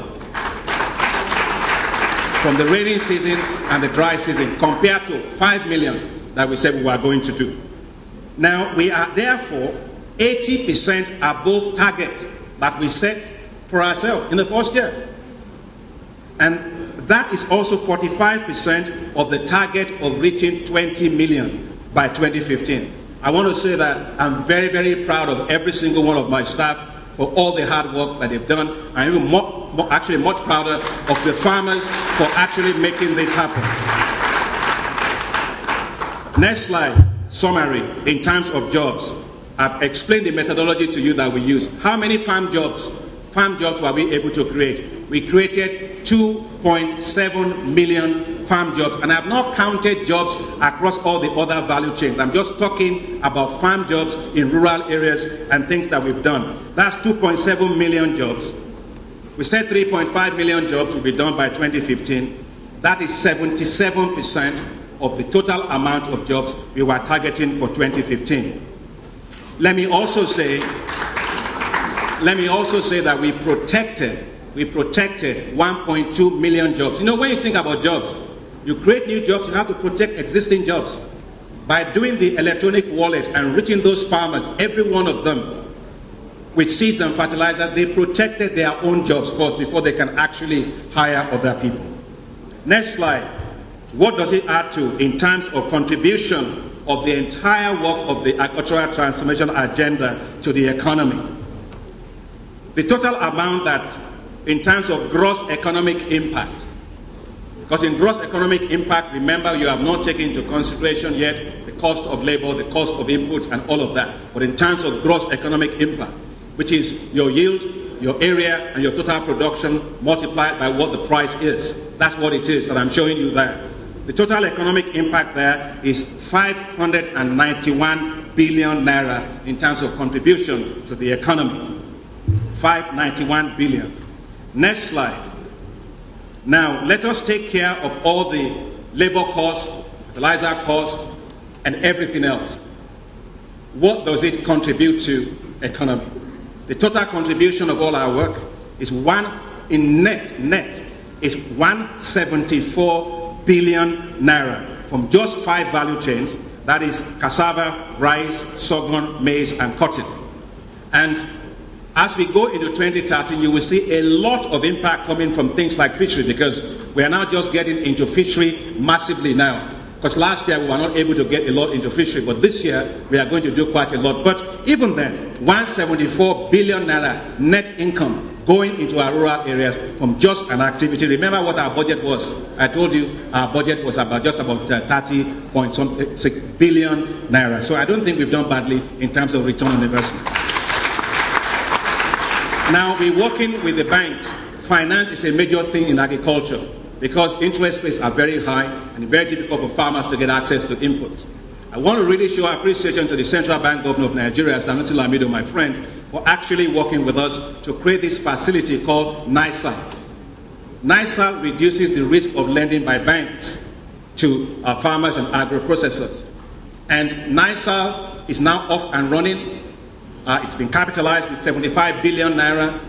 B: From the rainy season and the dry season, compared to 5 million that we said we were going to do. Now, we are therefore 80% above target that we set for ourselves in the first year. And that is also 45% of the target of reaching 20 million by 2015. I want to say that I'm very, very proud of every single one of my staff for all the hard work that they've done. I'm even actually much prouder of the farmers for actually making this happen. Next slide, summary in terms of jobs. I've explained the methodology to you that we use. How many farm jobs were we able to create? We created 2.7 million farm jobs, and I've not counted jobs across all the other value chains. I'm just talking about farm jobs in rural areas and things that we've done. That's 2.7 million jobs. We said 3.5 million jobs will be done by 2015. That is 77% of the total amount of jobs we were targeting for 2015. Let me also say that we protected 1.2 million jobs. You know, when you think about jobs, you create new jobs, you have to protect existing jobs. By doing the electronic wallet and reaching those farmers, every one of them, with seeds and fertilizer, they protected their own jobs first before they can actually hire other people. Next slide. What does it add to in terms of contribution of the entire work of the agricultural transformation agenda to the economy? The total amount that, in terms of gross economic impact, because in gross economic impact, remember, you have not taken into consideration yet the cost of labor, the cost of inputs, and all of that. But in terms of gross economic impact, which is your yield, your area, and your total production multiplied by what the price is. That's what it is that I'm showing you there. The total economic impact there is 591 billion naira in terms of contribution to the economy. 591 billion. Next slide. Now, let us take care of all the labor costs, fertilizer costs, and everything else. What does it contribute to economy? The total contribution of all our work is net is 174 billion naira from just 5 value chains, that is cassava, rice, sorghum, maize, and cotton. And as we go into 2013, you will see a lot of impact coming from things like fishery, because we are now just getting into fishery massively now. Because last year we were not able to get a lot into fishery, but this year we are going to do quite a lot. But even then, 174 billion naira net income going into our rural areas from just an activity. Remember what our budget was. I told you our budget was just about 30.6 billion naira. So I don't think we've done badly in terms of return on investment. Now, we're working with the banks. Finance is a major thing in agriculture because interest rates are very high and very difficult for farmers to get access to inputs. I want to really show appreciation to the Central Bank Governor of Nigeria, Sanusi Lamido, my friend, for actually working with us to create this facility called NISAL. NISAL reduces the risk of lending by banks to farmers and agro-processors. And NISAL is now off and running. It's been capitalized with 75 billion naira,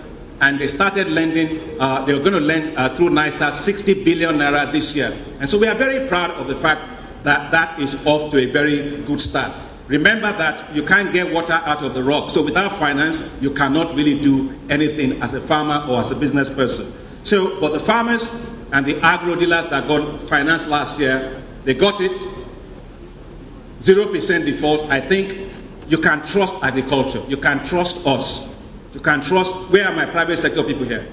B: and they started lending, they were going to lend through NISA 60 billion naira this year. And so we are very proud of the fact that that is off to a very good start. Remember that you can't get water out of the rock, so without finance, you cannot really do anything as a farmer or as a business person. So, but the farmers and the agro dealers that got financed last year, they got it, 0% default. I think you can trust agriculture. You can trust us. You can trust. Where are my private sector people here?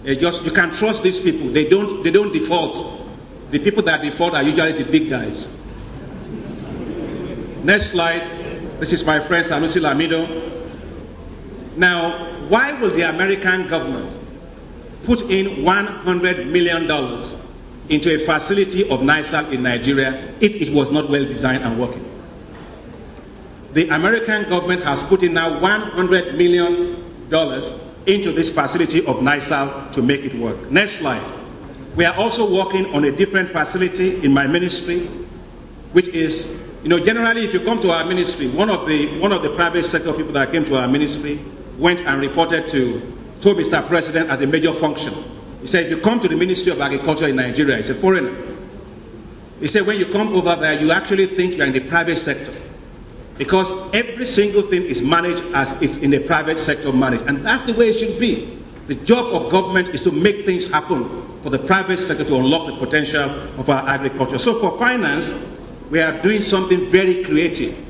B: You can trust these people. They don't default. The people that default are usually the big guys. Next slide. This is my friend Sanusi Lamido. Now, why will the American government put in $100 million into a facility of NISAL in Nigeria if it was not well designed and working? The American government has put in now $100 million into this facility of NISAL to make it work. Next slide. We are also working on a different facility in my ministry, which is, generally if you come to our ministry, one of the private sector people that came to our ministry went and reported to Mr. President at a major function. He said, if you come to the Ministry of Agriculture in Nigeria, he's a foreigner. He said, when you come over there, you actually think you're in the private sector, because every single thing is managed as it's in the private sector managed, and that's the way it should be. The job of government is to make things happen for the private sector to unlock the potential of our agriculture. So for finance, we are doing something very creative.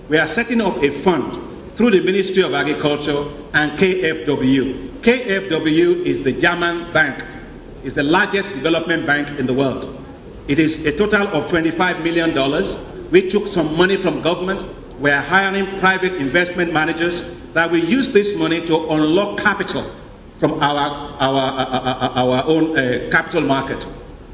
B: We are setting up a fund through the Ministry of Agriculture and KfW. KfW is the German bank. It's the largest development bank in the world. It is a total of $25 million. We took some money from government. We are hiring private investment managers that will use this money to unlock capital from our own capital market.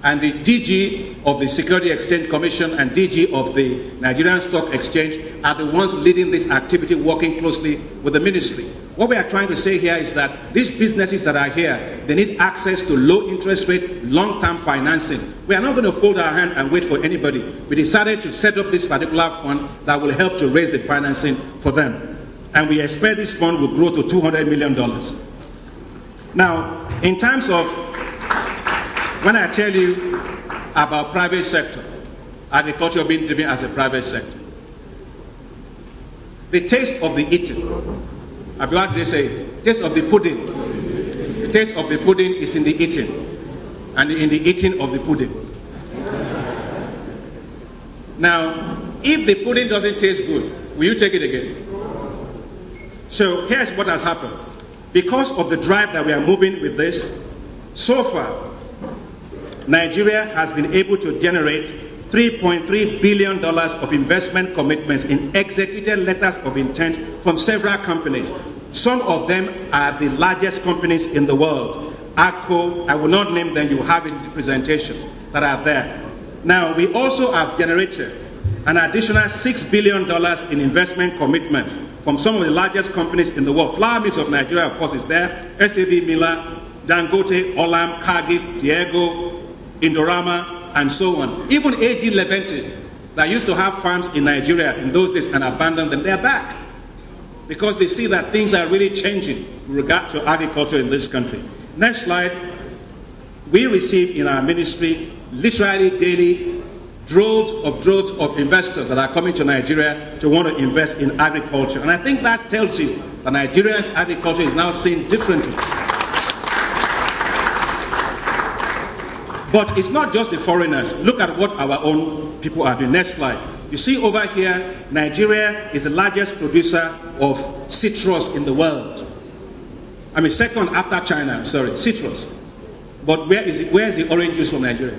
B: And the DG of the Security Exchange Commission and DG of the Nigerian Stock Exchange are the ones leading this activity, working closely with the ministry. What we are trying to say here is that these businesses that are here, they need access to low interest rate, long-term financing. We are not going to fold our hand and wait for anybody. We decided to set up this particular fund that will help to raise the financing for them. And we expect this fund will grow to $200 million. Now, in terms of, when I tell you about private sector, agriculture being driven as a private sector, the taste of the eating, what do they say? Taste of the pudding. The taste of the pudding is in the eating, and in the eating of the pudding. Now, if the pudding doesn't taste good, will you take it again? So here's what has happened. Because of the drive that we are moving with this, so far, Nigeria has been able to generate $3.3 billion of investment commitments in executed letters of intent from several companies. Some of them are the largest companies in the world. ACO, I will not name them, you have it in the presentations that are there. Now, we also have generated an additional $6 billion in investment commitments from some of the largest companies in the world. Flour Mills of Nigeria, of course, is there. SAB Miller, Dangote, Olam, Cargill, Diego, Indorama, and so on. Even AG Leventis that used to have farms in Nigeria in those days and abandoned them, they're back because they see that things are really changing with regard to agriculture in this country. Next slide. We receive in our ministry literally daily droves of investors that are coming to Nigeria to want to invest in agriculture. And I think that tells you that Nigeria's agriculture is now seen differently. But it's not just the foreigners. Look at what our own people are doing. Next slide. You see over here, Nigeria is the largest producer of citrus in the world. I mean, second after China, I'm sorry, citrus. But where is the orange juice from Nigeria?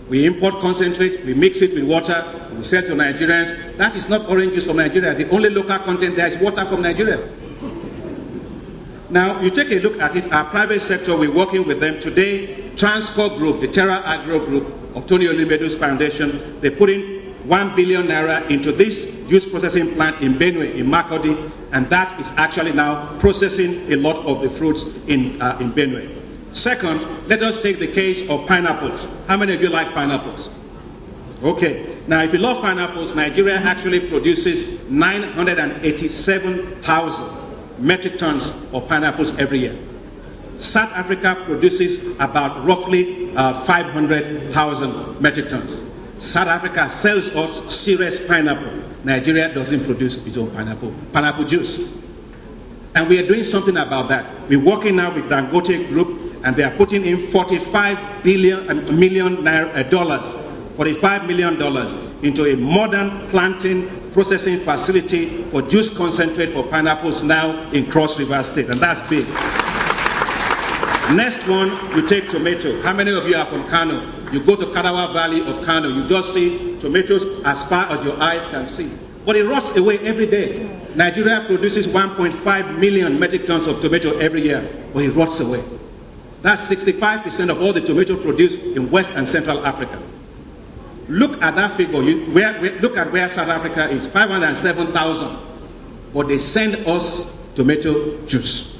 B: We import concentrate, we mix it with water, we sell to Nigerians. That is not orange juice from Nigeria. The only local content there is water from Nigeria. Now, you take a look at it, our private sector, we're working with them today. Transcorp Group, the Terra Agro Group of Tony Olimedo's foundation, they put in 1 billion naira into this juice processing plant in Benue, in Makurdi, and that is actually now processing a lot of the fruits in Benue. Second, let us take the case of pineapples. How many of you like pineapples? Okay. Now, if you love pineapples, Nigeria actually produces 987,000 metric tons of pineapples every year. South Africa produces about roughly 500,000 metric tons. South Africa sells us serious pineapple. Nigeria doesn't produce its own pineapple juice. And we are doing something about that. We're working now with Dangote Group, and they are putting in $45 million into a modern planting processing facility for juice concentrate for pineapples now in Cross River State, and that's big. Next one, you take tomato. How many of you are from Kano? You go to Kadawa Valley of Kano, you just see tomatoes as far as your eyes can see. But it rots away every day. Nigeria produces 1.5 million metric tons of tomato every year, but it rots away. That's 65% of all the tomato produced in West and Central Africa. Look at that figure. Look at where South Africa is, 507,000. But they send us tomato juice.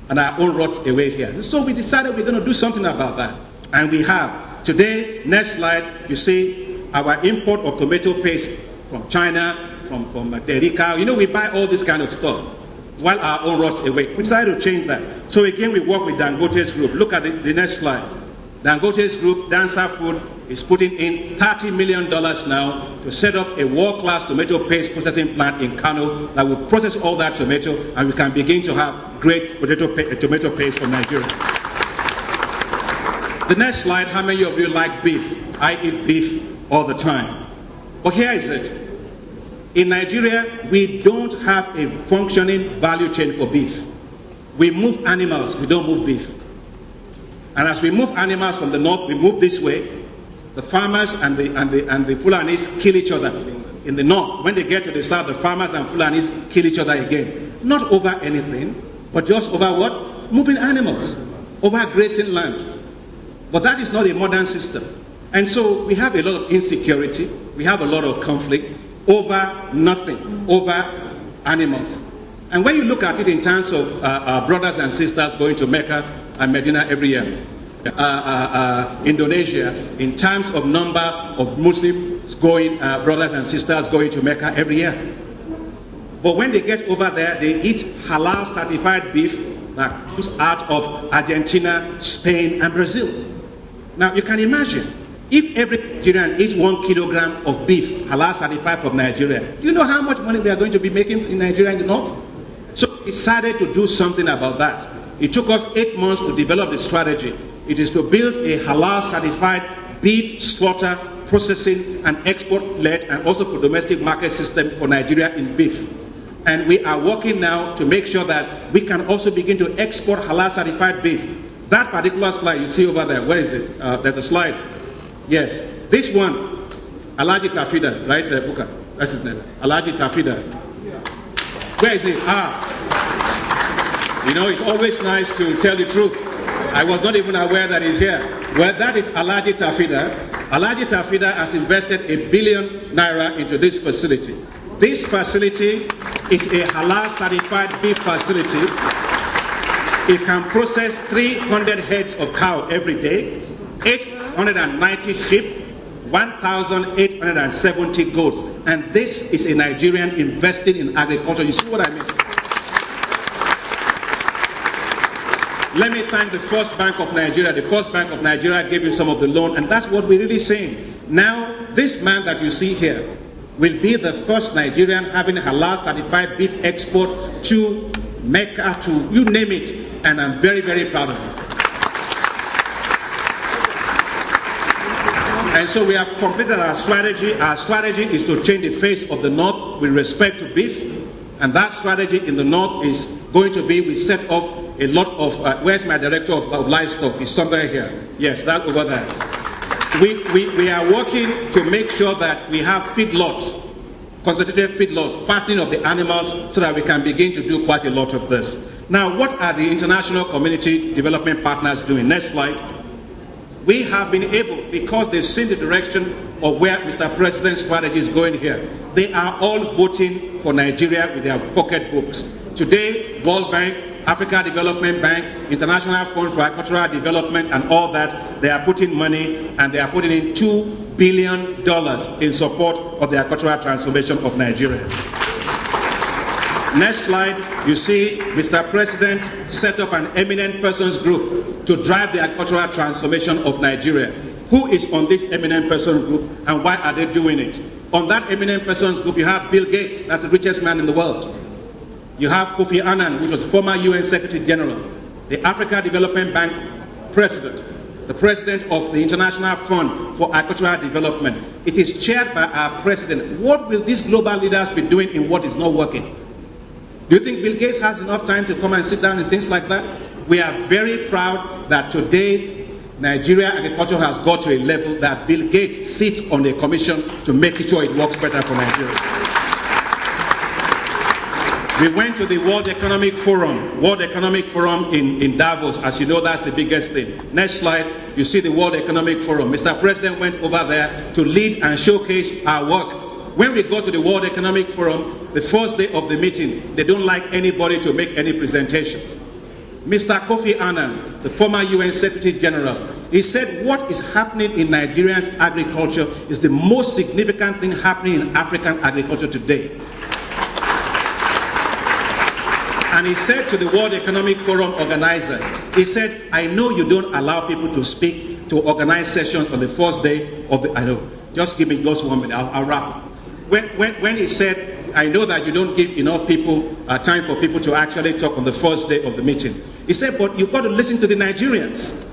B: And our own rots away here. So we decided we're going to do something about that. And we have. Today, next slide, you see our import of tomato paste from China, from Derica. You know, we buy all this kind of stuff while our own rots away. We decided to change that. So again, we work with Dangote's group. Look at the next slide. Dangote's group, Dancer Food, is putting in $30 million now to set up a world-class tomato paste processing plant in Kano that will process all that tomato, and we can begin to have great tomato paste from Nigeria. The next slide, how many of you like beef? I eat beef all the time. But here is it. In Nigeria, we don't have a functioning value chain for beef. We move animals, we don't move beef. And as we move animals from the north, we move this way. The farmers and the Fulanis kill each other in the north. When they get to the south, the farmers and Fulanis kill each other again. Not over anything, but just over what? Moving animals, over grazing land. But that is not a modern system. And so we have a lot of insecurity, we have a lot of conflict over nothing, over animals. And when you look at it in terms of our brothers and sisters going to Mecca and Medina every year, Indonesia, in terms of number of Muslims going, brothers and sisters going to Mecca every year. But when they get over there, they eat halal certified beef that comes out of Argentina, Spain, and Brazil. Now you can imagine, if every Nigerian eats 1 kilogram of beef halal certified from Nigeria, do you know how much money we are going to be making in Nigeria in the north? So we decided to do something about that. It took us 8 months to develop the strategy. It is to build a halal certified beef slaughter, processing and export-led and also for domestic market system for Nigeria in beef. And we are working now to make sure that we can also begin to export halal certified beef. That particular slide you see over there, where is it? There's a slide. Yes, this one, Alhaji Tafida, right, Buka? That's his name, Alhaji Tafida. Where is it? You know, it's always nice to tell the truth. I was not even aware that he's here. Well, that is Alhaji Tafida. Alhaji Tafida has invested ₦1 billion into this facility. This facility is a halal certified beef facility. It can process 300 heads of cow every day, 890 sheep, 1,870 goats. And this is a Nigerian investing in agriculture. You see what I mean? Let me thank the First Bank of Nigeria. The First Bank of Nigeria gave him some of the loan, and that's what we're really saying. Now, this man that you see here will be the first Nigerian having halal certified beef export to Mecca, to you name it, and I'm very, very proud of him. And so we have completed our strategy. Our strategy is to change the face of the North with respect to beef, and that strategy in the North is going to be, we set off a lot of, where's my director of livestock? He's somewhere here. Yes, that over there. We are working to make sure that we have feedlots, concentrated feedlots, fattening of the animals, so that we can begin to do quite a lot of this. Now, what are the international community development partners doing? Next slide. We have been able, because they've seen the direction of where Mr. President's strategy is going here, they are all voting for Nigeria with their pocketbooks. Today, World Bank, Africa Development Bank, International Fund for Agricultural Development and all that, they are putting money, and they are putting in $2 billion in support of the agricultural transformation of Nigeria. Next slide, you see Mr. President set up an eminent persons group to drive the agricultural transformation of Nigeria. Who is on this eminent persons group, and why are they doing it? On that eminent persons group, you have Bill Gates, that's the richest man in the world. You have Kofi Annan, which was former UN Secretary General, the Africa Development Bank President, the President of the International Fund for Agricultural Development. It is chaired by our President. What will these global leaders be doing in what is not working? Do you think Bill Gates has enough time to come and sit down and things like that? We are very proud that today Nigeria agriculture has got to a level that Bill Gates sits on a commission to make sure it works better for Nigeria. We went to the World Economic Forum in Davos. As you know, that's the biggest thing. Next slide, you see the World Economic Forum. Mr. President went over there to lead and showcase our work. When we go to the World Economic Forum, the first day of the meeting, they don't like anybody to make any presentations. Mr. Kofi Annan, the former UN Secretary General, he said what is happening in Nigeria's agriculture is the most significant thing happening in African agriculture today. And he said to the World Economic Forum organizers, he said, I know you don't allow people to speak, to organize sessions on the first day of the, I know, just give me just 1 minute, I'll wrap. When he said, I know that you don't give enough people, time for people to actually talk on the first day of the meeting. He said, but you've got to listen to the Nigerians.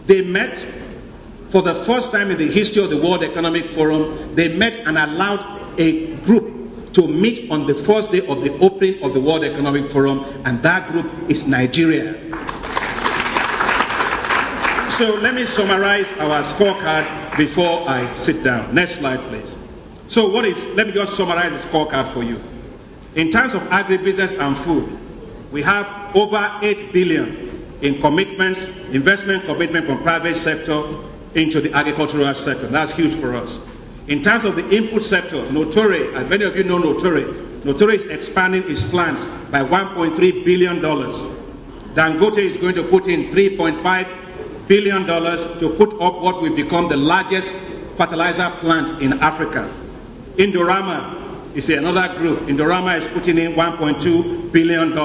B: They met for the first time in the history of the World Economic Forum, they met and allowed a group to meet on the first day of the opening of the World Economic Forum, and that group is Nigeria. So let me summarize our scorecard before I sit down. Next slide, please. So let me just summarize the scorecard for you. In terms of agribusiness and food, we have over 8 billion in commitments, investment commitment from private sector into the agricultural sector. That's huge for us. In terms of the input sector, Notori, as many of you know Notori is expanding its plants by $1.3 billion. Dangote is going to put in $3.5 billion to put up what will become the largest fertilizer plant in Africa. Indorama is another group. Indorama is putting in $1.2 billion.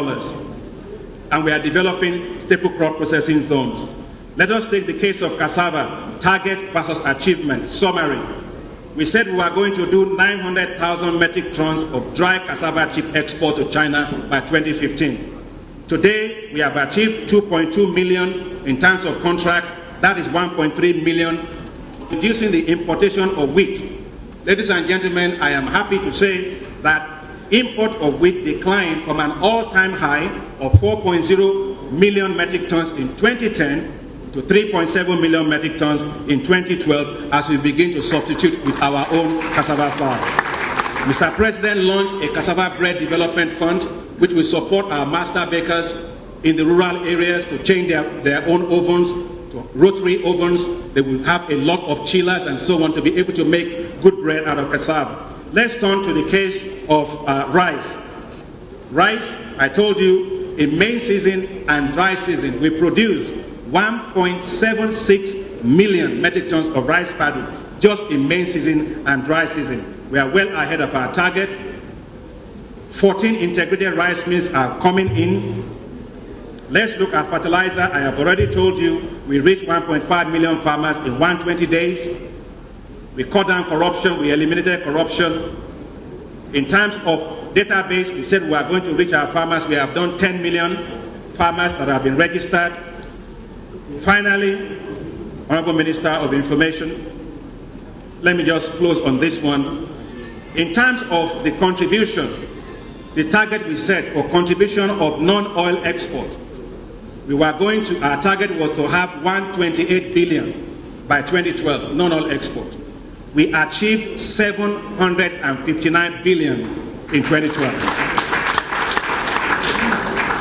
B: And we are developing staple crop processing zones. Let us take the case of cassava, target versus achievement. Summary. We said we were going to do 900,000 metric tons of dry cassava chip export to China by 2015. Today, we have achieved 2.2 million in terms of contracts. That is 1.3 million, reducing the importation of wheat. Ladies and gentlemen, I am happy to say that import of wheat declined from an all-time high of 4.0 million metric tons in 2010 to 3.7 million metric tons in 2012 as we begin to substitute with our own cassava flour. Mr. President launched a cassava bread development fund which will support our master bakers in the rural areas to change their own ovens to rotary ovens. They will have a lot of chillers and so on to be able to make good bread out of cassava. Let's turn to the case of rice. Rice, I told you, in main season and dry season, we produce 1.76 million metric tons of rice paddy just in main season and dry season. We are well ahead of our target. 14 integrated rice mills are coming in. Let's look at fertilizer. I have already told you we reached 1.5 million farmers in 120 days. We cut down corruption, we eliminated corruption. In terms of database, we said we are going to reach our farmers. We have done 10 million farmers that have been registered. Finally, Honorable Minister of Information, let me just close on this one. In terms of the contribution, the target we set for contribution of non-oil export, our target was to have 128 billion by 2012, non-oil export. We achieved 759 billion in 2012.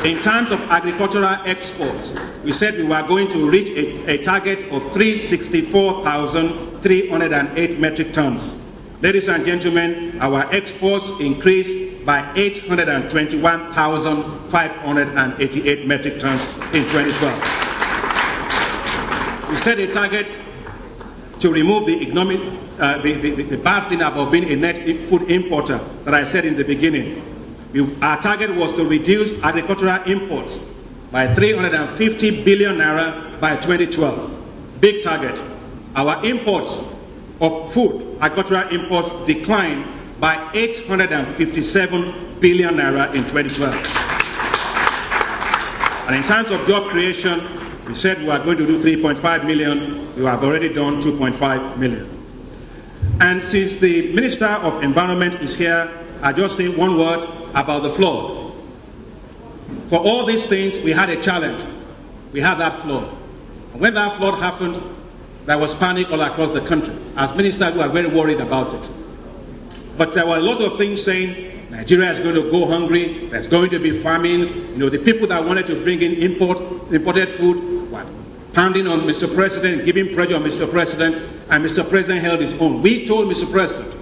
B: In terms of agricultural exports, we said we were going to reach a target of 364,308 metric tons. Ladies and gentlemen, our exports increased by 821,588 metric tons in 2012. We set a target to remove the bad thing about being a net food importer that I said in the beginning. Our target was to reduce agricultural imports by 350 billion naira by 2012. Big target. Our imports of food, agricultural imports, declined by 857 billion naira in 2012. And in terms of job creation, we said we are going to do 3.5 million. We have already done 2.5 million. And since the Minister of Environment is here, I'll just say one word about the flood. For all these things, we had a challenge. We had that flood. And when that flood happened, there was panic all across the country. As ministers, we were very worried about it. But there were a lot of things saying, Nigeria is going to go hungry, there's going to be famine. You know, the people that wanted to bring in imported food were pounding on Mr. President, giving pressure on Mr. President, and Mr. President held his own. We told Mr. President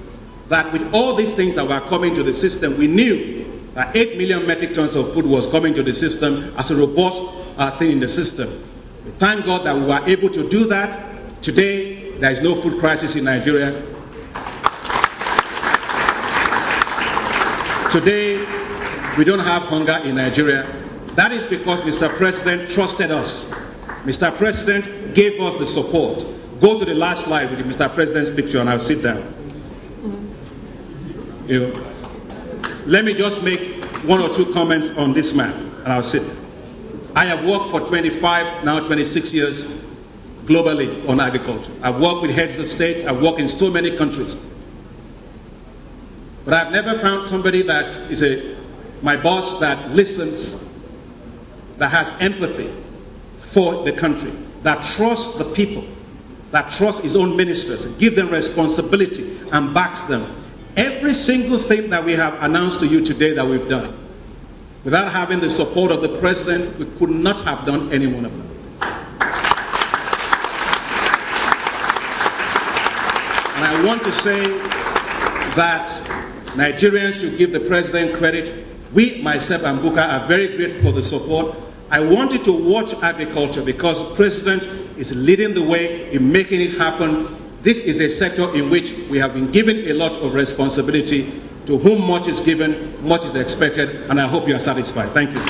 B: that with all these things that were coming to the system, we knew that 8 million metric tons of food was coming to the system as a robust thing in the system. We thank God that we were able to do that. Today, there is no food crisis in Nigeria. Today, we don't have hunger in Nigeria. That is because Mr. President trusted us. Mr. President gave us the support. Go to the last slide with Mr. President's picture and I'll sit down. Let me just make one or two comments on this man and I'll sit. I have worked for 25, now 26 years globally on agriculture. I've worked with heads of states, I've worked in so many countries. But I've never found somebody that is my boss that listens, that has empathy for the country, that trusts the people, that trusts his own ministers, and gives them responsibility and backs them. Every single thing that we have announced to you today that we've done, without having the support of the president, we could not have done any one of them. And I want to say that Nigerians should give the president credit. We, myself and Buka, are very grateful for the support. I wanted to watch agriculture because the president is leading the way in making it happen. This is a sector in which we have been given a lot of responsibility. To whom much is given, much is expected, and I hope you are satisfied. Thank you.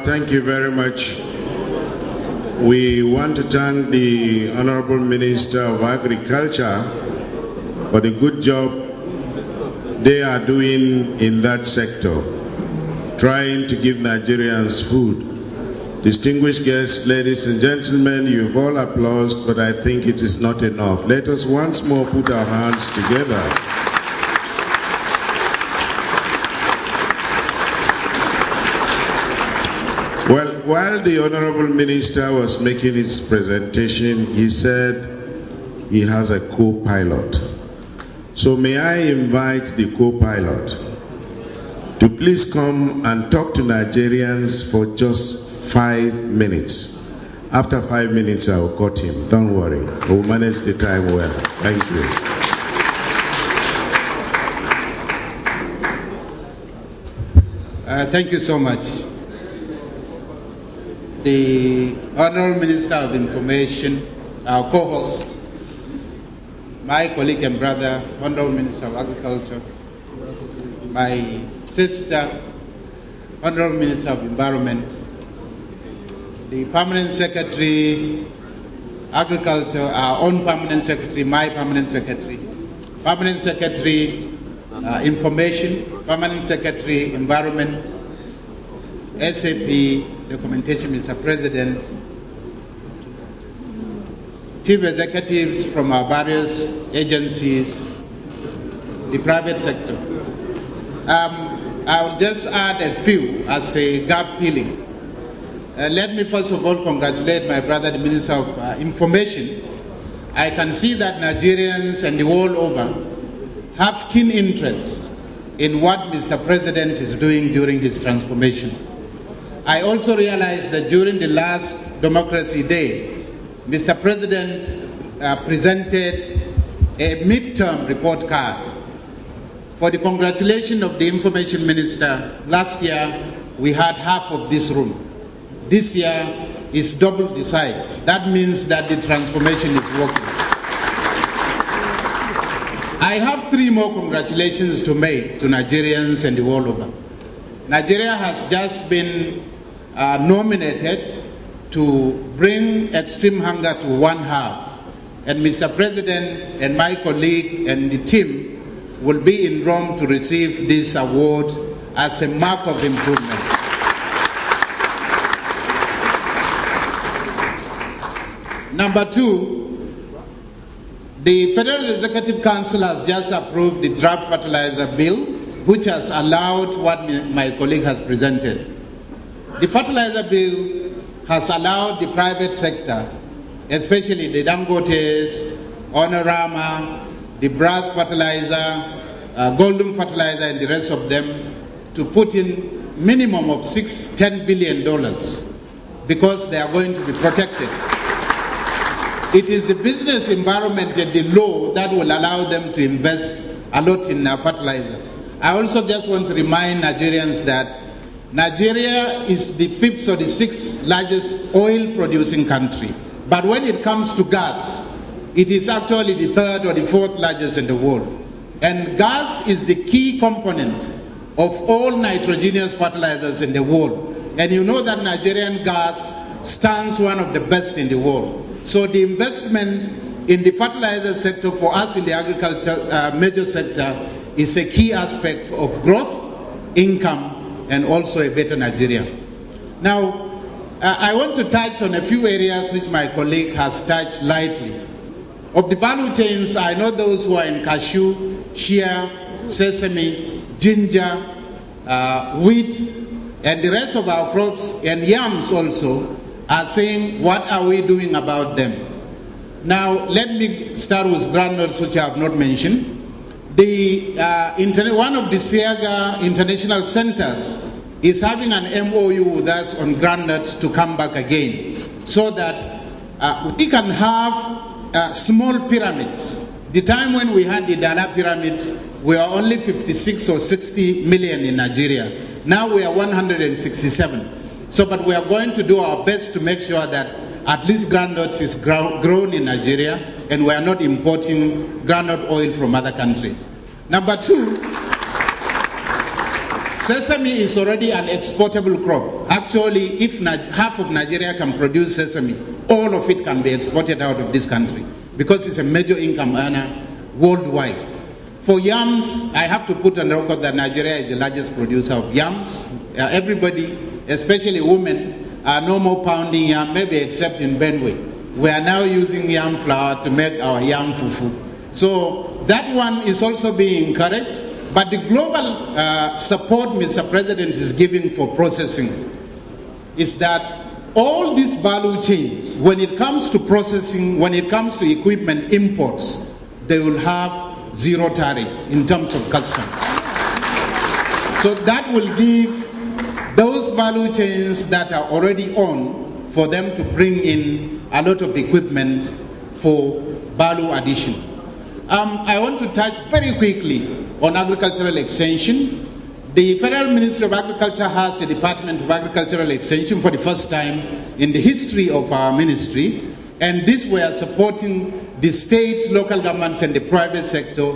A: Thank you very much. We want to thank the Honorable Minister of Agriculture for the good job they are doing in that sector, trying to give Nigerians food. Distinguished guests, ladies and gentlemen, you've all applauded, but I think it is not enough. Let us once more put our hands together. Well, while the Honorable Minister was making his presentation, he said he has a co-pilot. So may I invite the co-pilot to please come and talk to Nigerians for just 5 minutes. After 5 minutes, I will cut him. Don't worry. We'll manage the time well. Thank you.
C: Thank you so much. The Honorable Minister of Information, our co-host, my colleague and brother, Honorable Minister of Agriculture, my sister, Honorable Minister of Environment, the Permanent Secretary, Agriculture, our own Permanent Secretary, my Permanent Secretary, Permanent Secretary, Information, Permanent Secretary, Environment, SAP, documentation, Mr. President, chief executives from our various agencies, the private sector. I'll just add a few as a gap filling. Let me first of all congratulate my brother, the Minister of Information. I can see that Nigerians and the world over have keen interest in what Mr. President is doing during his transformation. I also realized that during the last Democracy Day, Mr. President presented a midterm report card for the congratulation of the Information Minister. Last year, we had half of this room. This year is double the size. That means that the transformation is working. I have 3 more congratulations to make to Nigerians and the world over. Nigeria has just been nominated to bring extreme hunger to 1/2. And Mr. President and my colleague and the team will be in Rome to receive this award as a mark of improvement. Number 2, the Federal Executive Council has just approved the draft fertilizer bill, which has allowed what my colleague has presented. The fertilizer bill has allowed the private sector, especially the Dangotes, Honorama, the Brass Fertilizer, Golden Fertilizer, and the rest of them, to put in minimum of $10 billion because they are going to be protected. It is the business environment and the law that will allow them to invest a lot in fertilizer. I also just want to remind Nigerians that Nigeria is the 5th or the 6th largest oil producing country. But when it comes to gas, it is actually the 3rd or the 4th largest in the world. And gas is the key key component of all nitrogenous fertilizers in the world. And you know that Nigerian gas stands one of the best in the world. So the investment in the fertilizer sector for us in the agriculture major sector is a key aspect of growth, income, and also a better Nigeria. Now, I want to touch on a few areas which my colleague has touched lightly. Of the value chains, I know those who are in cashew, shea, sesame, ginger, wheat, and the rest of our crops, and yams also, are saying, what are we doing about them? Now, let me start with groundnuts, which I have not mentioned. One of the Siaga international centers is having an MOU with us on groundnuts to come back again, so that we can have small pyramids. The time when we had the Dala pyramids, we were only 56 or 60 million in Nigeria. Now we are 167. So, but we are going to do our best to make sure that at least groundnuts is grown in Nigeria, and we are not importing groundnut oil from other countries. Number two, sesame is already an exportable crop. Actually, if half of Nigeria can produce sesame, all of it can be exported out of this country, because it's a major income earner worldwide. For yams, I have to put on record that Nigeria is the largest producer of yams. Everybody, especially women, are no more pounding yam, maybe except in Benue. We are now using yam flour to make our yam fufu. So that one is also being encouraged. But the global support Mr. President is giving for processing is that all these value chains, when it comes to processing, when it comes to equipment imports, they will have zero tariff in terms of customs. So that will give those value chains that are already on for them to bring in a lot of equipment for value addition. I want to touch very quickly on agricultural extension. The Federal Ministry of Agriculture has a Department of Agricultural Extension for the first time in the history of our ministry, and this we are supporting the states, local governments, and the private sector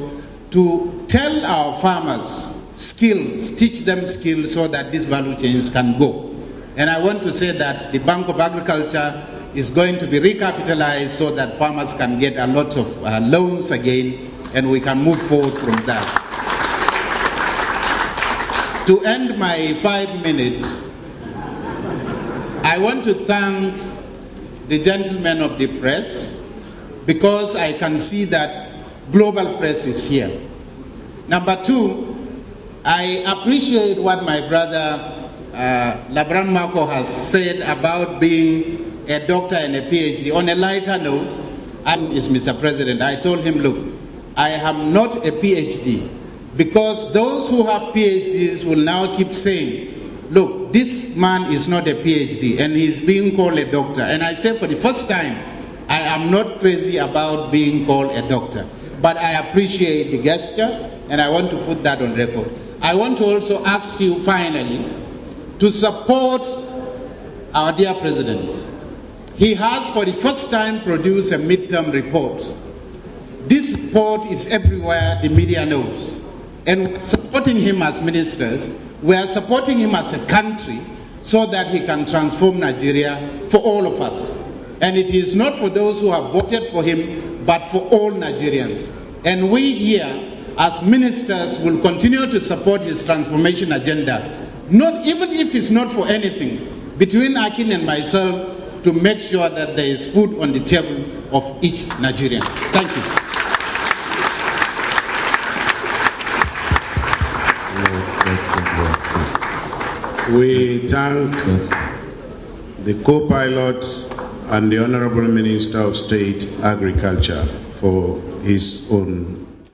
C: to tell our farmers skills, teach them skills so that these value chains can go. And I want to say that the Bank of Agriculture is going to be recapitalized so that farmers can get a lot of loans again, and we can move forward from that. To end my 5 minutes, I want to thank the gentlemen of the press, because I can see that global press is here. Number two, I appreciate what my brother Labran Marco has said about being a doctor and a PhD. On a lighter note, is Mr. President, I told him, look, I am not a PhD, because those who have PhDs will now keep saying, look, this man is not a PhD and he's being called a doctor. And I say, for the first time, I am not crazy about being called a doctor, but I appreciate the gesture, and I want to put that on record. I want to also ask you finally to support our dear president. He has for the first time produced a midterm report. This report is everywhere, the media knows. And we're supporting him as ministers, we are supporting him as a country so that he can transform Nigeria for all of us. And it is not for those who have voted for him, but for all Nigerians. And we here, as ministers, will continue to support his transformation agenda, not even if it's not for anything, between Akin and myself, to make sure that there is food on the table of each Nigerian. Thank you.
A: We thank the co-pilot and the Honorable Minister of State Agriculture for his own